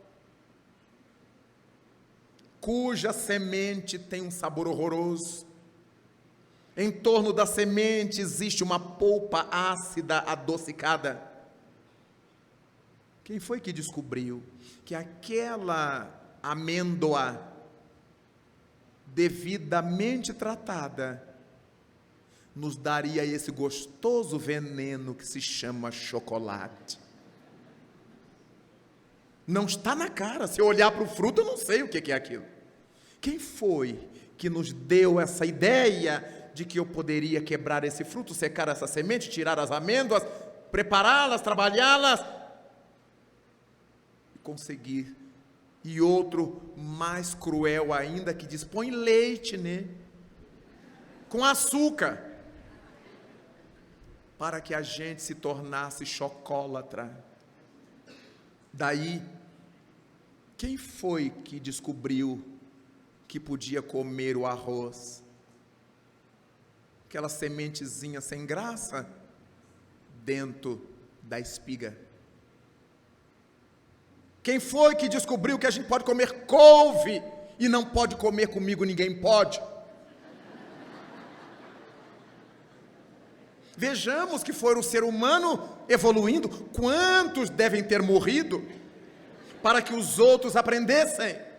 cuja semente tem um sabor horroroso, em torno da semente existe uma polpa ácida adocicada? Quem foi que descobriu que aquela amêndoa devidamente tratada nos daria esse gostoso veneno que se chama chocolate? Não está na cara. Se eu olhar para o fruto, eu não sei o que é aquilo. Quem foi que nos deu essa ideia de que eu poderia quebrar esse fruto, secar essa semente, tirar as amêndoas, prepará-las, trabalhá-las e conseguir? E outro mais cruel ainda, que diz: põe leite nele, com açúcar, para que a gente se tornasse chocolatra. Daí, quem foi que descobriu que podia comer o arroz? Aquela sementezinha sem graça dentro da espiga. Quem foi que descobriu que a gente pode comer couve e não pode comer comigo, ninguém pode? Vejamos que foi o ser humano evoluindo. Quantos devem ter morrido para que os outros aprendessem?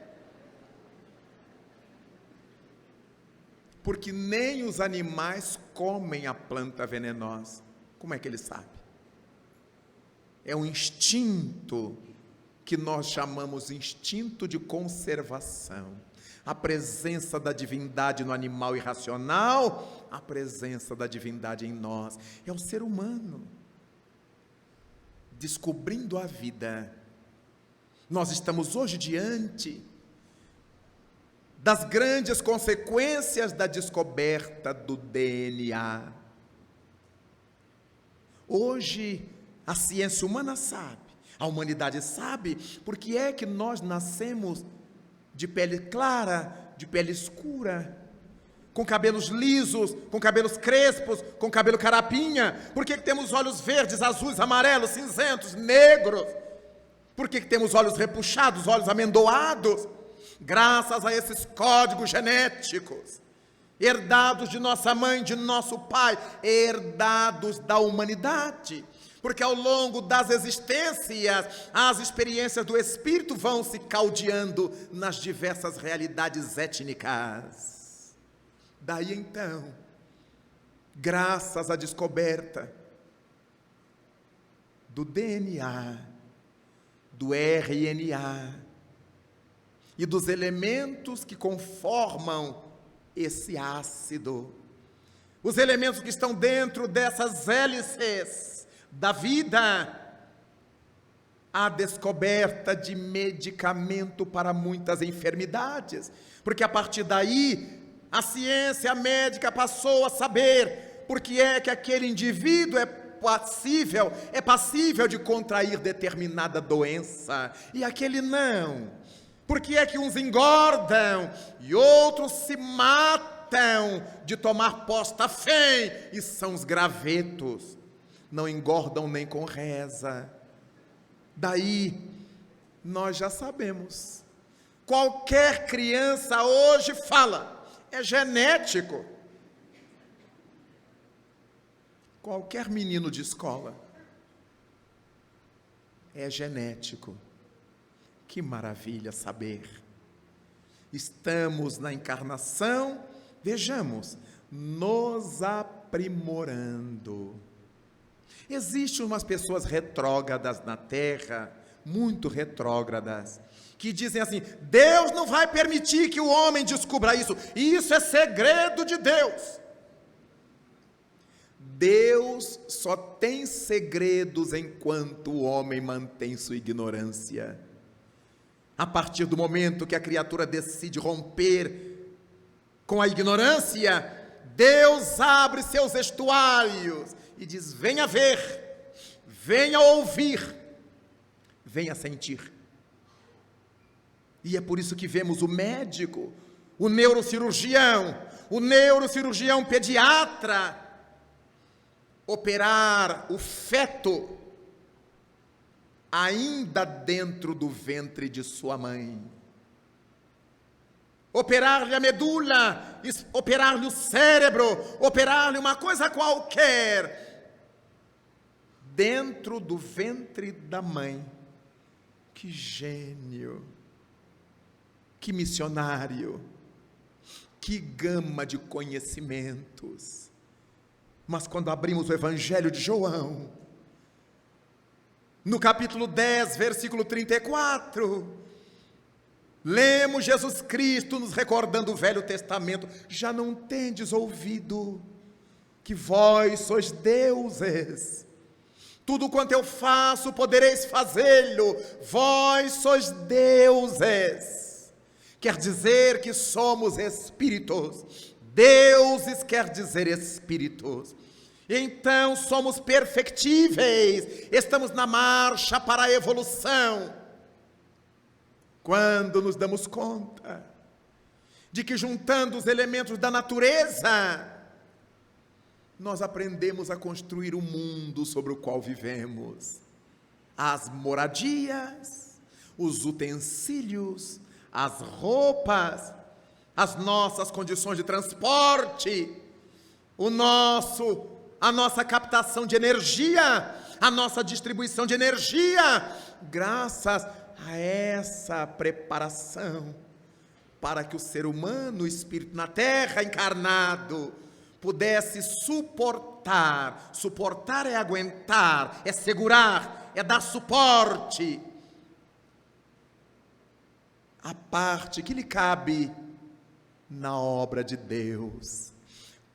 Porque nem os animais comem a planta venenosa. Como é que ele sabe? É um instinto que nós chamamos instinto de conservação. A presença da divindade no animal irracional, a presença da divindade em nós. É o ser humano descobrindo a vida. Nós estamos hoje diante das grandes consequências da descoberta do DNA. Hoje a ciência humana sabe, a humanidade sabe, porque é que nós nascemos de pele clara, de pele escura, com cabelos lisos, com cabelos crespos, com cabelo carapinha. Por que temos olhos verdes, azuis, amarelos, cinzentos, negros? Por que temos olhos repuxados, olhos amendoados? Graças a esses códigos genéticos, herdados de nossa mãe, de nosso pai, herdados da humanidade. Porque ao longo das existências, as experiências do espírito vão se caldeando nas diversas realidades étnicas. Daí então, graças à descoberta do DNA, do RNA e dos elementos que conformam esse ácido, os elementos que estão dentro dessas hélices da vida, a descoberta de medicamento para muitas enfermidades, porque a partir daí a ciência médica passou a saber por que é que aquele indivíduo é passível de contrair determinada doença e aquele não. Por que é que uns engordam e outros se matam de tomar posta fé e são os gravetos? Não engordam nem com reza. Daí, nós já sabemos. Qualquer criança hoje fala, é genético. Qualquer menino de escola, é genético. Que maravilha saber. Estamos na encarnação, vejamos, nos aprimorando. Existem umas pessoas retrógradas na Terra, muito retrógradas, que dizem assim: Deus não vai permitir que o homem descubra isso, isso é segredo de Deus. Deus só tem segredos enquanto o homem mantém sua ignorância. A partir do momento que a criatura decide romper com a ignorância, Deus abre seus estuários e diz: venha ver, venha ouvir, venha sentir. E é por isso que vemos o médico, o neurocirurgião pediatra, operar o feto ainda dentro do ventre de sua mãe. Operar-lhe a medula, operar-lhe o cérebro, operar-lhe uma coisa qualquer, dentro do ventre da mãe. Que gênio, que missionário, que gama de conhecimentos. Mas quando abrimos o Evangelho de João, no capítulo 10, versículo 34, lemos Jesus Cristo nos recordando o Velho Testamento: já não tendes ouvido que vós sois deuses, tudo quanto eu faço podereis fazê-lo, vós sois deuses. Quer dizer que somos espíritos, deuses quer dizer espíritos. Então somos perfectíveis, estamos na marcha para a evolução. Quando nos damos conta de que, juntando os elementos da natureza, nós aprendemos a construir o mundo sobre o qual vivemos. As moradias, os utensílios, as roupas, as nossas condições de transporte, a nossa captação de energia, a nossa distribuição de energia, graças a essa preparação para que o ser humano, o espírito na terra encarnado, pudesse suportar. Suportar é aguentar, é segurar, é dar suporte a parte que lhe cabe na obra de Deus.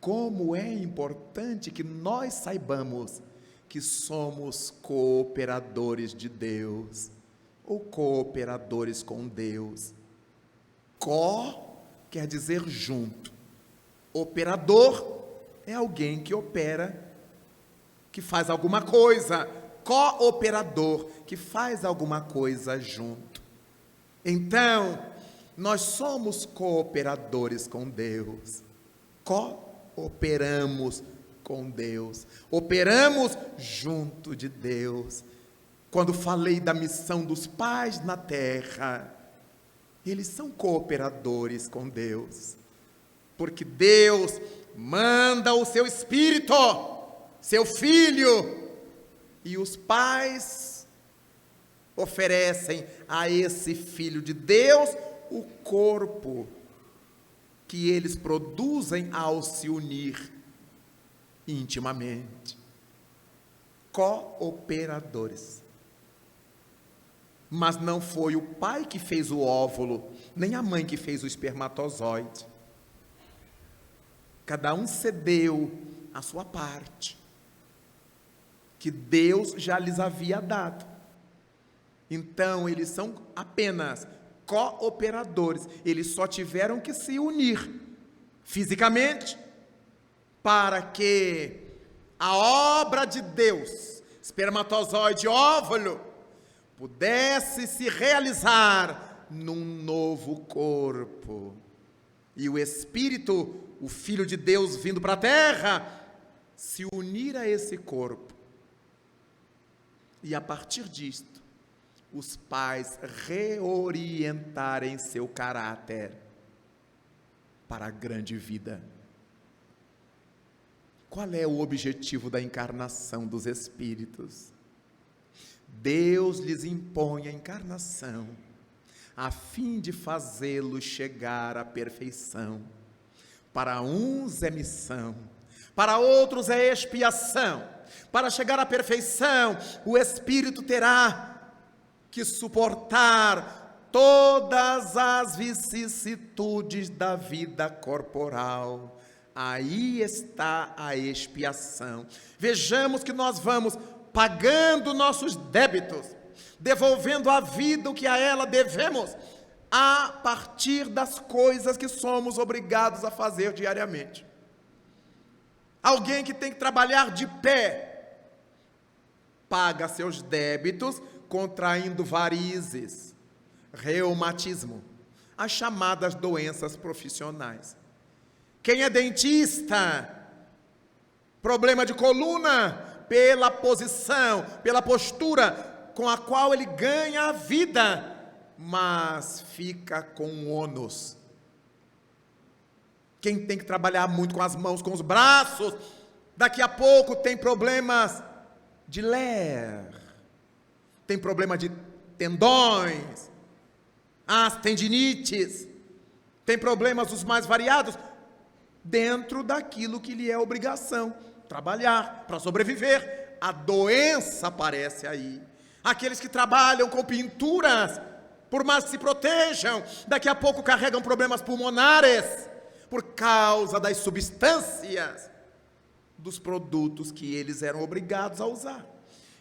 Como é importante que nós saibamos que somos cooperadores de Deus, ou cooperadores com Deus. Quer dizer junto. Operador é alguém que opera, que faz alguma coisa. Cooperador, que faz alguma coisa junto. Então, nós somos cooperadores com Deus. Cooperamos com Deus. Operamos junto de Deus. Quando falei da missão dos pais na terra, eles são cooperadores com Deus. Porque Deus manda o seu Espírito, seu Filho, E os pais oferecem a esse Filho de Deus o corpo que eles produzem ao se unir intimamente. Cooperadores. Mas não foi o pai que fez o óvulo, nem a mãe que fez o espermatozoide. Cada um cedeu a sua parte, que Deus já lhes havia dado. Então, eles são apenas cooperadores. Eles só tiveram que se unir fisicamente para que a obra de Deus, espermatozoide, óvulo, pudesse se realizar num novo corpo. E o Espírito, o Filho de Deus vindo para a terra, se unir a esse corpo. E a partir disto, os pais reorientarem seu caráter para a grande vida. Qual é o objetivo da encarnação dos Espíritos? Deus lhes impõe a encarnação, a fim de fazê-los chegar à perfeição. Para uns é missão, para outros é expiação. Para chegar à perfeição, o Espírito terá que suportar todas as vicissitudes da vida corporal. Aí está a expiação. Vejamos que nós vamos pagando nossos débitos, devolvendo à vida o que a ela devemos, a partir das coisas que somos obrigados a fazer diariamente. Alguém que tem que trabalhar de pé, paga seus débitos contraindo varizes, reumatismo, as chamadas doenças profissionais. Quem é dentista, problema de coluna, pela posição, pela postura com a qual ele ganha a vida, mas fica com ônus. Quem tem que trabalhar muito com as mãos, com os braços, daqui a pouco tem problemas de ler, tem problema de tendões, as tendinites, tem problemas os mais variados, dentro daquilo que lhe é obrigação, trabalhar para sobreviver. A doença aparece aí. Aqueles que trabalham com pinturas, por mais que se protejam, daqui a pouco carregam problemas pulmonares, por causa das substâncias dos produtos que eles eram obrigados a usar.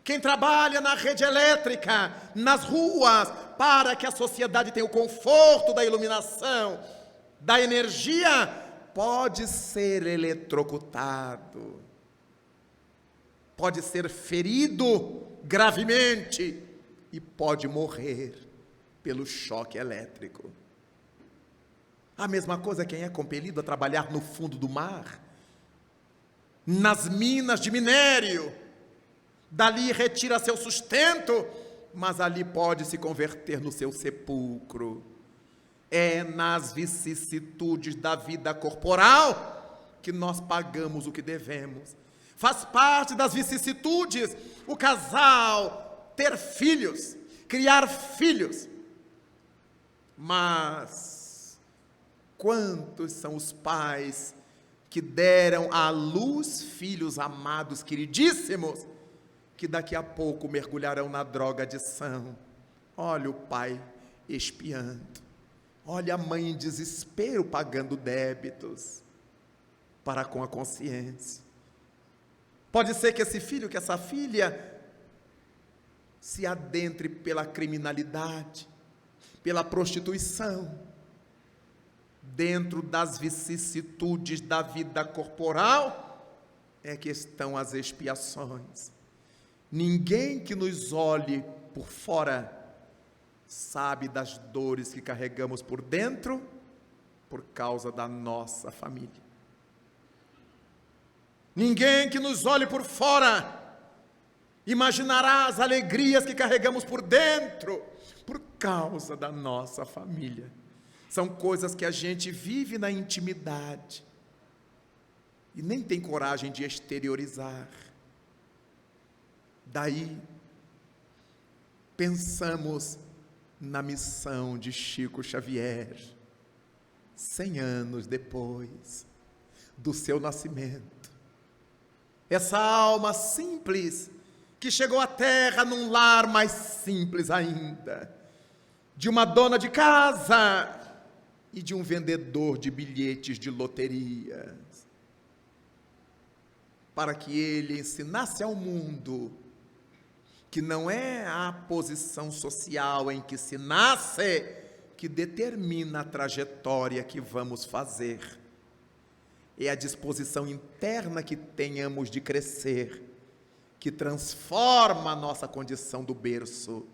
Quem trabalha na rede elétrica, nas ruas, para que a sociedade tenha o conforto da iluminação, da energia, pode ser eletrocutado, pode ser ferido gravemente e pode morrer pelo choque elétrico. A mesma coisa quem é compelido a trabalhar no fundo do mar, nas minas de minério, dali retira seu sustento, mas ali pode se converter no seu sepulcro. É nas vicissitudes da vida corporal que nós pagamos o que devemos. Faz parte das vicissitudes o casal ter filhos, criar filhos. Mas quantos são os pais que deram à luz filhos amados, queridíssimos, que daqui a pouco mergulharão na drogadição? Olha o pai expiando, olha a mãe em desespero pagando débitos para com a consciência. Pode ser que esse filho, que essa filha se adentre pela criminalidade, pela prostituição, dentro das vicissitudes da vida corporal é que estão as expiações. Ninguém que nos olhe por fora sabe das dores que carregamos por dentro por causa da nossa família. Ninguém que nos olhe por fora imaginará as alegrias que carregamos por dentro por causa da nossa família. São coisas que a gente vive na intimidade e nem tem coragem de exteriorizar. Daí, pensamos na missão de Chico Xavier, 100 anos depois do seu nascimento. Essa alma simples, que chegou à Terra num lar mais simples ainda, de uma dona de casa e de um vendedor de bilhetes de loteria, para que ele ensinasse ao mundo que não é a posição social em que se nasce que determina a trajetória que vamos fazer. É a disposição interna que tenhamos de crescer, que transforma a nossa condição do berço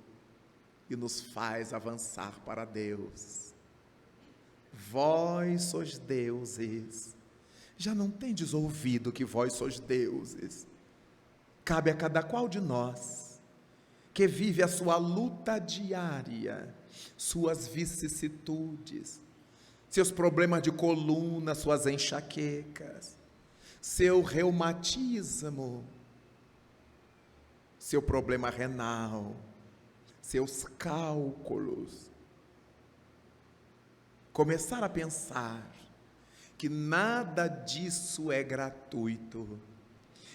e nos faz avançar para Deus. Vós sois deuses. Já não tendes ouvido que vós sois deuses? Cabe a cada qual de nós, que vive a sua luta diária, suas vicissitudes, seus problemas de coluna, suas enxaquecas, seu reumatismo, seu problema renal, seus cálculos, começar a pensar que nada disso é gratuito.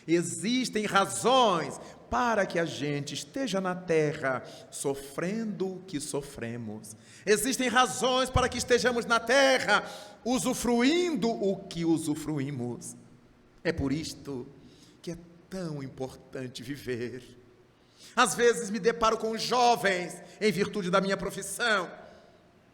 Existem razões para que a gente esteja na terra sofrendo o que sofremos. Existem razões para que estejamos na terra usufruindo o que usufruímos. É por isto que é tão importante viver. Às vezes me deparo com jovens, em virtude da minha profissão,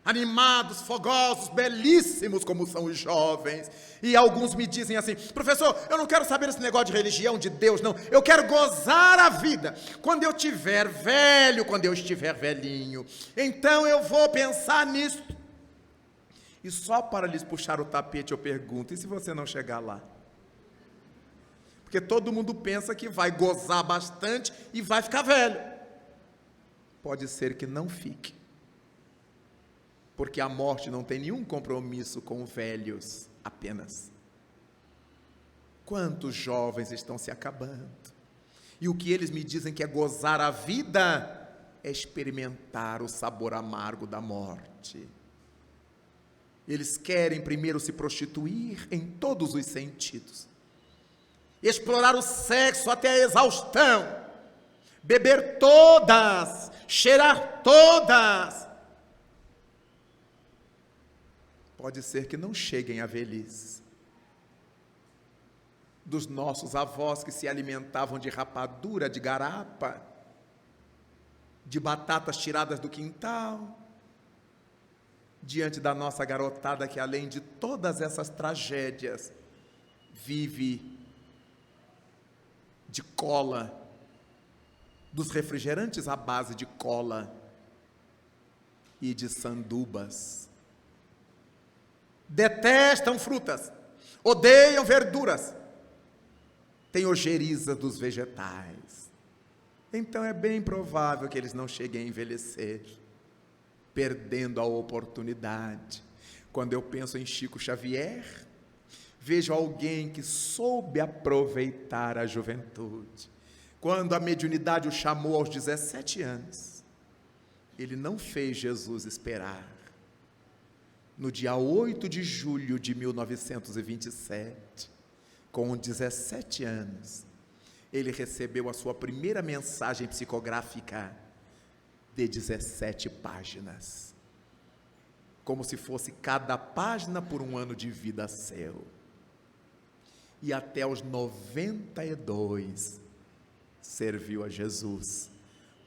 animados, fogosos, belíssimos como são os jovens, e alguns me dizem assim: professor, eu não quero saber esse negócio de religião, de Deus, não, eu quero gozar a vida, quando eu tiver velho, quando eu estiver velhinho, então eu vou pensar nisso. E só para lhes puxar o tapete eu pergunto: e se você não chegar lá? Porque todo mundo pensa que vai gozar bastante e vai ficar velho. Pode ser que não fique, porque a morte não tem nenhum compromisso com velhos apenas. Quantos jovens estão se acabando? E o que eles me dizem que é gozar a vida é experimentar o sabor amargo da morte. Eles querem primeiro se prostituir em todos os sentidos, explorar o sexo até a exaustão, beber todas, cheirar todas. Pode ser que não cheguem à velhice. Dos nossos avós que se alimentavam de rapadura, de garapa, de batatas tiradas do quintal, diante da nossa garotada que, além de todas essas tragédias, vive de cola, dos refrigerantes à base de cola e de sandubas. Detestam frutas, odeiam verduras, têm ojeriza dos vegetais. Então é bem provável que eles não cheguem a envelhecer, perdendo a oportunidade. Quando eu penso em Chico Xavier, vejo alguém que soube aproveitar a juventude. Quando a mediunidade o chamou aos 17 anos, ele não fez Jesus esperar. No dia 8 de julho de 1927, com 17 anos, ele recebeu a sua primeira mensagem psicográfica de 17 páginas, como se fosse cada página por um ano de vida seu. E até os 92 serviu a Jesus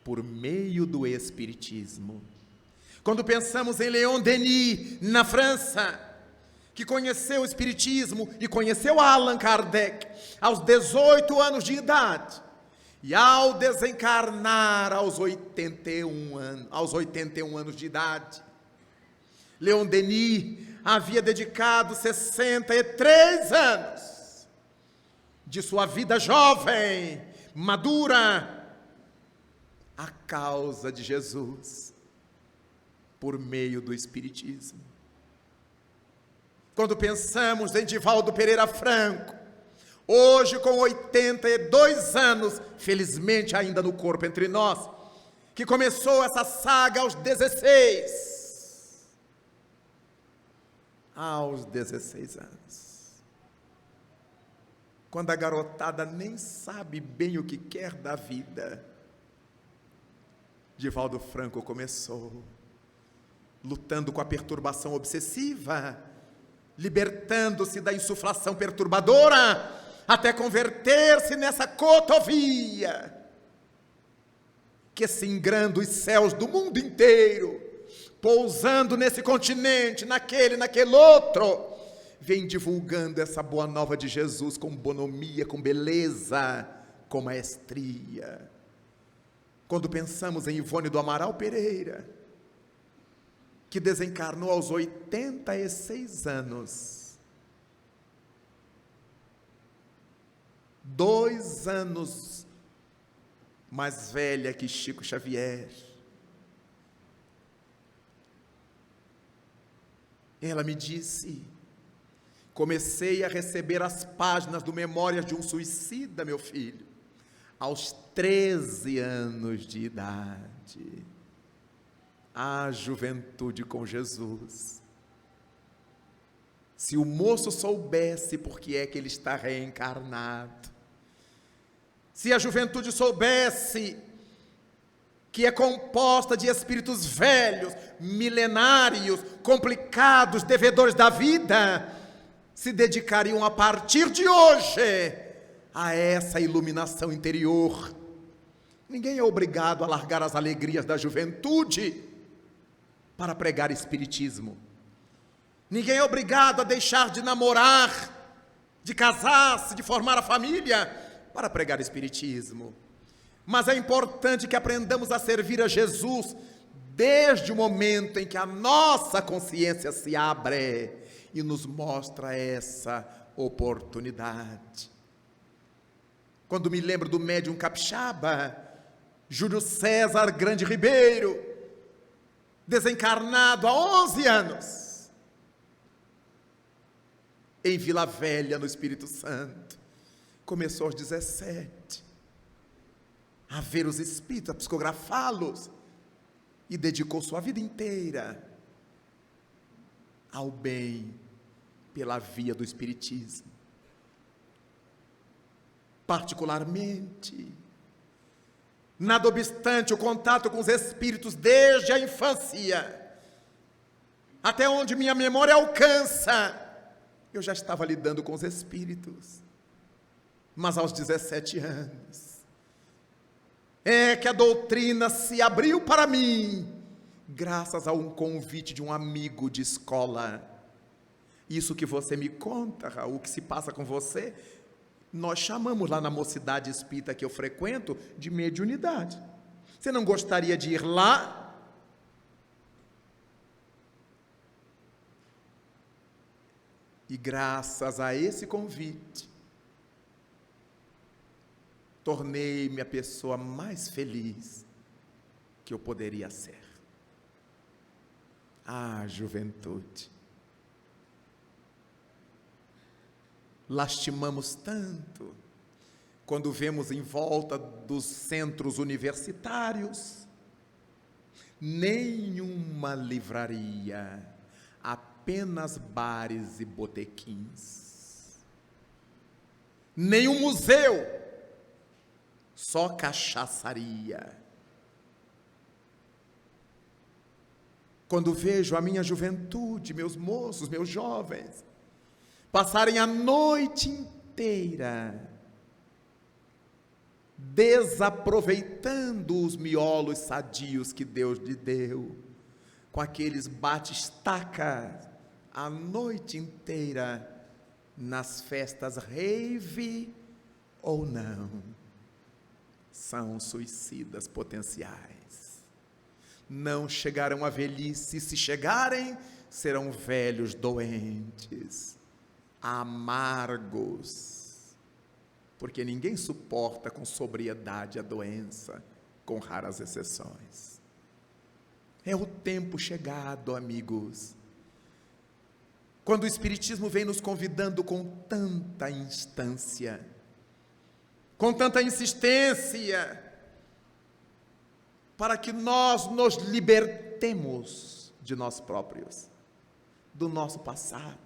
por meio do Espiritismo. Quando pensamos em Leon Denis, na França, que conheceu o Espiritismo e conheceu Allan Kardec aos 18 anos de idade, e ao desencarnar aos 81 anos de idade, Leon Denis havia dedicado 63 anos de sua vida jovem, madura, à causa de Jesus, por meio do Espiritismo. Quando pensamos em Divaldo Pereira Franco, hoje com 82 anos, felizmente ainda no corpo entre nós, que começou essa saga aos 16. Aos 16 anos. Quando a garotada nem sabe bem o que quer da vida, Divaldo Franco começou, lutando com a perturbação obsessiva, libertando-se da insuflação perturbadora, até converter-se nessa cotovia, que singrando os céus do mundo inteiro, pousando nesse continente, naquele outro, vem divulgando essa boa nova de Jesus com bonomia, com beleza, com maestria. Quando pensamos em Ivone do Amaral Pereira, que desencarnou aos 86 anos, 2 anos mais velha que Chico Xavier, ela me disse: comecei a receber as páginas do Memórias de um Suicida, meu filho, aos 13 anos de idade. A juventude com Jesus. Se o moço soubesse por que é que ele está reencarnado, se a juventude soubesse que é composta de espíritos velhos, milenários, complicados, devedores da vida, se dedicariam a partir de hoje a essa iluminação interior. Ninguém é obrigado a largar as alegrias da juventude para pregar espiritismo. Ninguém é obrigado a deixar de namorar, de casar-se, de formar a família para pregar espiritismo. Mas é importante que aprendamos a servir a Jesus desde o momento em que a nossa consciência se abre e nos mostra essa oportunidade. Quando me lembro do médium capixaba, Júlio César Grande Ribeiro, desencarnado há 11 anos, em Vila Velha, no Espírito Santo, começou aos 17, a ver os espíritos, a psicografá-los, e dedicou sua vida inteira ao bem pela via do espiritismo. Particularmente, nada obstante o contato com os espíritos desde a infância, até onde minha memória alcança, eu já estava lidando com os espíritos. Mas aos 17 anos, é que a doutrina se abriu para mim, graças a um convite de um amigo de escola. Isso que você me conta, Raul, que se passa com você, nós chamamos lá na mocidade espírita que eu frequento de mediunidade. Você não gostaria de ir lá? E graças a esse convite, tornei-me a pessoa mais feliz que eu poderia ser. Ah, juventude! Lastimamos tanto quando vemos em volta dos centros universitários nenhuma livraria, apenas bares e botequins. Nenhum museu, só cachaçaria. Quando vejo a minha juventude, meus moços, meus jovens, passarem a noite inteira desaproveitando os miolos sadios que Deus lhe deu, com aqueles bate-estaca a noite inteira nas festas rave ou não, são suicidas potenciais. Não chegarão à velhice, se chegarem, serão velhos doentes, amargos, porque ninguém suporta com sobriedade a doença, com raras exceções. É o tempo chegado, amigos. quando o Espiritismo vem nos convidando com tanta instância, com tanta insistência, para que nós nos libertemos de nós próprios, do nosso passado,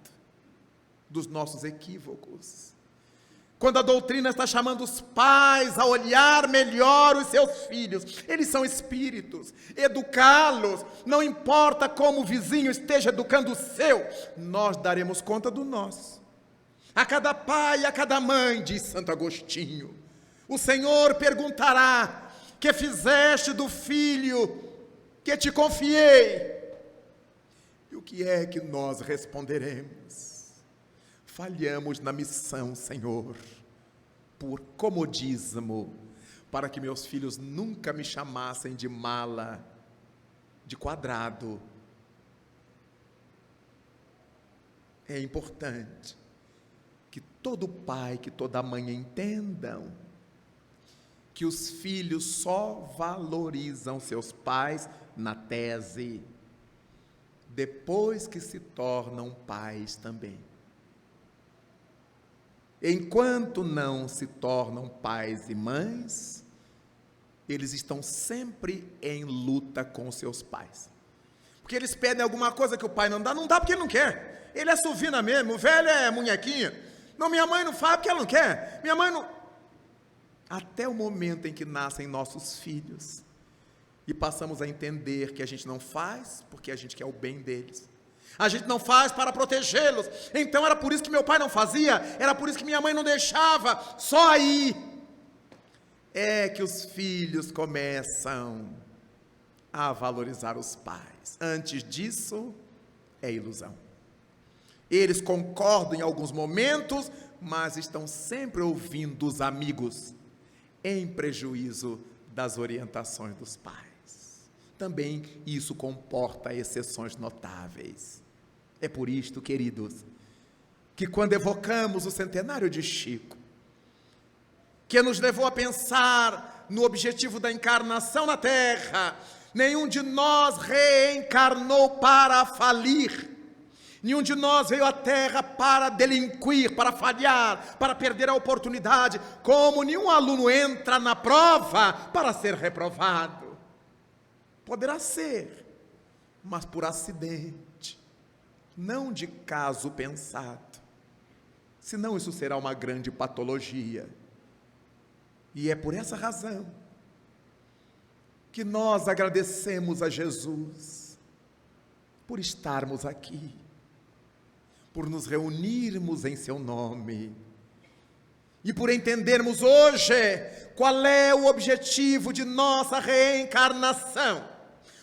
dos nossos equívocos. Quando a doutrina está chamando os pais a olhar melhor os seus filhos, eles são espíritos, educá-los, não importa como o vizinho esteja educando o seu, nós daremos conta do nosso. A cada pai e a cada mãe, diz Santo Agostinho, o Senhor perguntará: que fizeste do filho que te confiei? E o que é que nós responderemos? Falhamos na missão, Senhor, por comodismo, para que meus filhos nunca me chamassem de mala, de quadrado. É importante que todo pai, que toda mãe entendam que os filhos só valorizam seus pais na tese, depois que se tornam pais também. Enquanto não se tornam pais e mães, eles estão sempre em luta com os seus pais. Porque eles pedem alguma coisa que o pai não dá porque ele não quer. Ele é suvina mesmo, o velho é munhequinha. Não, minha mãe não faz porque ela não quer. Minha mãe não... Até o momento em que nascem nossos filhos e passamos a entender que a gente não faz porque a gente quer o bem deles. A gente não faz para protegê-los. Então era por isso que meu pai não fazia, era por isso que minha mãe não deixava. Só aí é que os filhos começam a valorizar os pais. Antes disso, é ilusão. Eles concordam em alguns momentos, mas estão sempre ouvindo os amigos, em prejuízo das orientações dos pais. Também isso comporta exceções notáveis. É por isto, queridos, que quando evocamos o centenário de Chico, que nos levou a pensar no objetivo da encarnação na Terra, nenhum de nós reencarnou para falir, nenhum de nós veio à Terra para delinquir, para falhar, para perder a oportunidade, como nenhum aluno entra na prova para ser reprovado. Poderá ser, mas por acidente, não de caso pensado, senão isso será uma grande patologia. E é por essa razão que nós agradecemos a Jesus por estarmos aqui, por nos reunirmos em seu nome e por entendermos hoje qual é o objetivo de nossa reencarnação.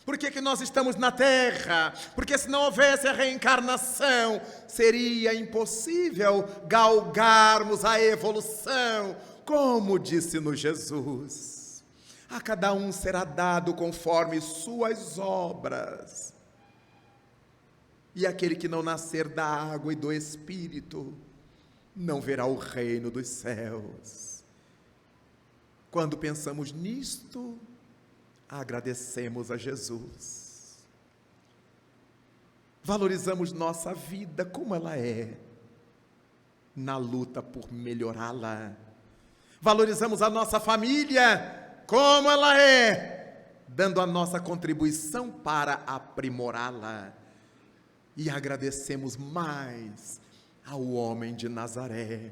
Por que nós estamos na Terra? Porque se não houvesse a reencarnação, seria impossível galgarmos a evolução, como disse-nos Jesus. A cada um será dado conforme suas obras. E aquele que não nascer da água e do Espírito, não verá o reino dos céus. Quando pensamos nisto, agradecemos a Jesus. Valorizamos nossa vida como ela é, na luta por melhorá-la. Valorizamos a nossa família como ela é, dando a nossa contribuição para aprimorá-la. E agradecemos mais ao homem de Nazaré.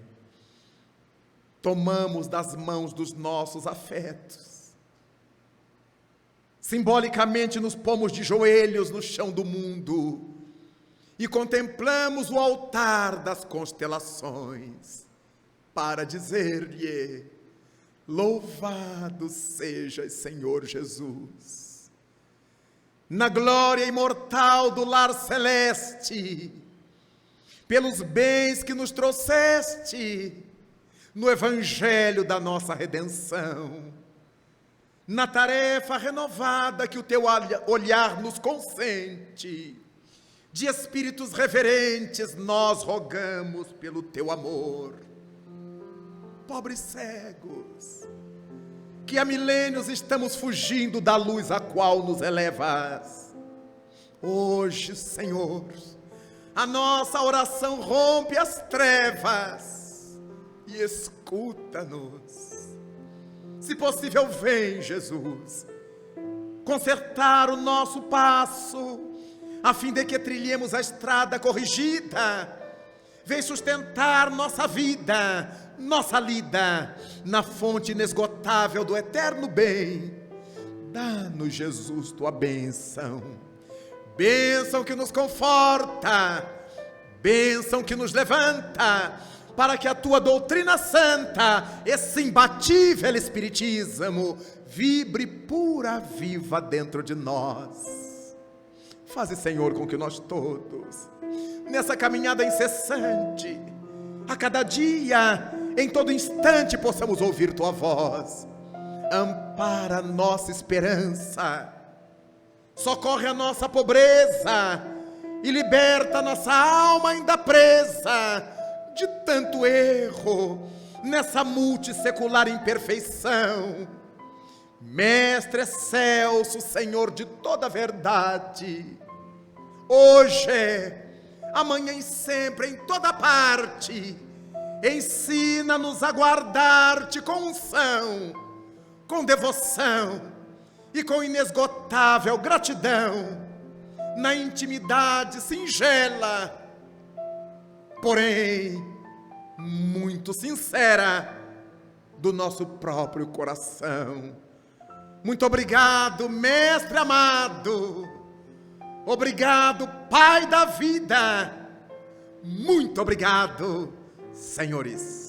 Tomamos das mãos dos nossos afetos, simbolicamente nos pomos de joelhos no chão do mundo e contemplamos o altar das constelações para dizer-lhe: louvado sejas, Senhor Jesus, na glória imortal do lar celeste, pelos bens que nos trouxeste no evangelho da nossa redenção, na tarefa renovada que o teu olhar nos consente. De espíritos reverentes nós rogamos pelo teu amor. Pobres cegos, que há milênios estamos fugindo da luz a qual nos elevas. Hoje, Senhor, a nossa oração rompe as trevas e escuta-nos. Se possível, vem, Jesus, consertar o nosso passo, a fim de que trilhemos a estrada corrigida. Vem sustentar nossa vida, nossa lida, na fonte inesgotável do eterno bem. Dá-nos, Jesus, tua bênção, bênção que nos conforta, bênção que nos levanta, para que a tua doutrina santa, esse imbatível espiritismo, vibre pura, viva dentro de nós. Faze, Senhor, com que nós todos, nessa caminhada incessante, a cada dia, em todo instante, possamos ouvir tua voz. Ampara a nossa esperança, socorre a nossa pobreza e liberta a nossa alma ainda presa de tanto erro nessa multissecular imperfeição. Mestre excelso, Senhor de toda verdade, hoje, amanhã e sempre, em toda parte, ensina-nos a guardar-te com unção, com devoção e com inesgotável gratidão, na intimidade singela, porém muito sincera, do nosso próprio coração. Muito obrigado, Mestre amado. Obrigado, Pai da vida. Muito obrigado, senhores.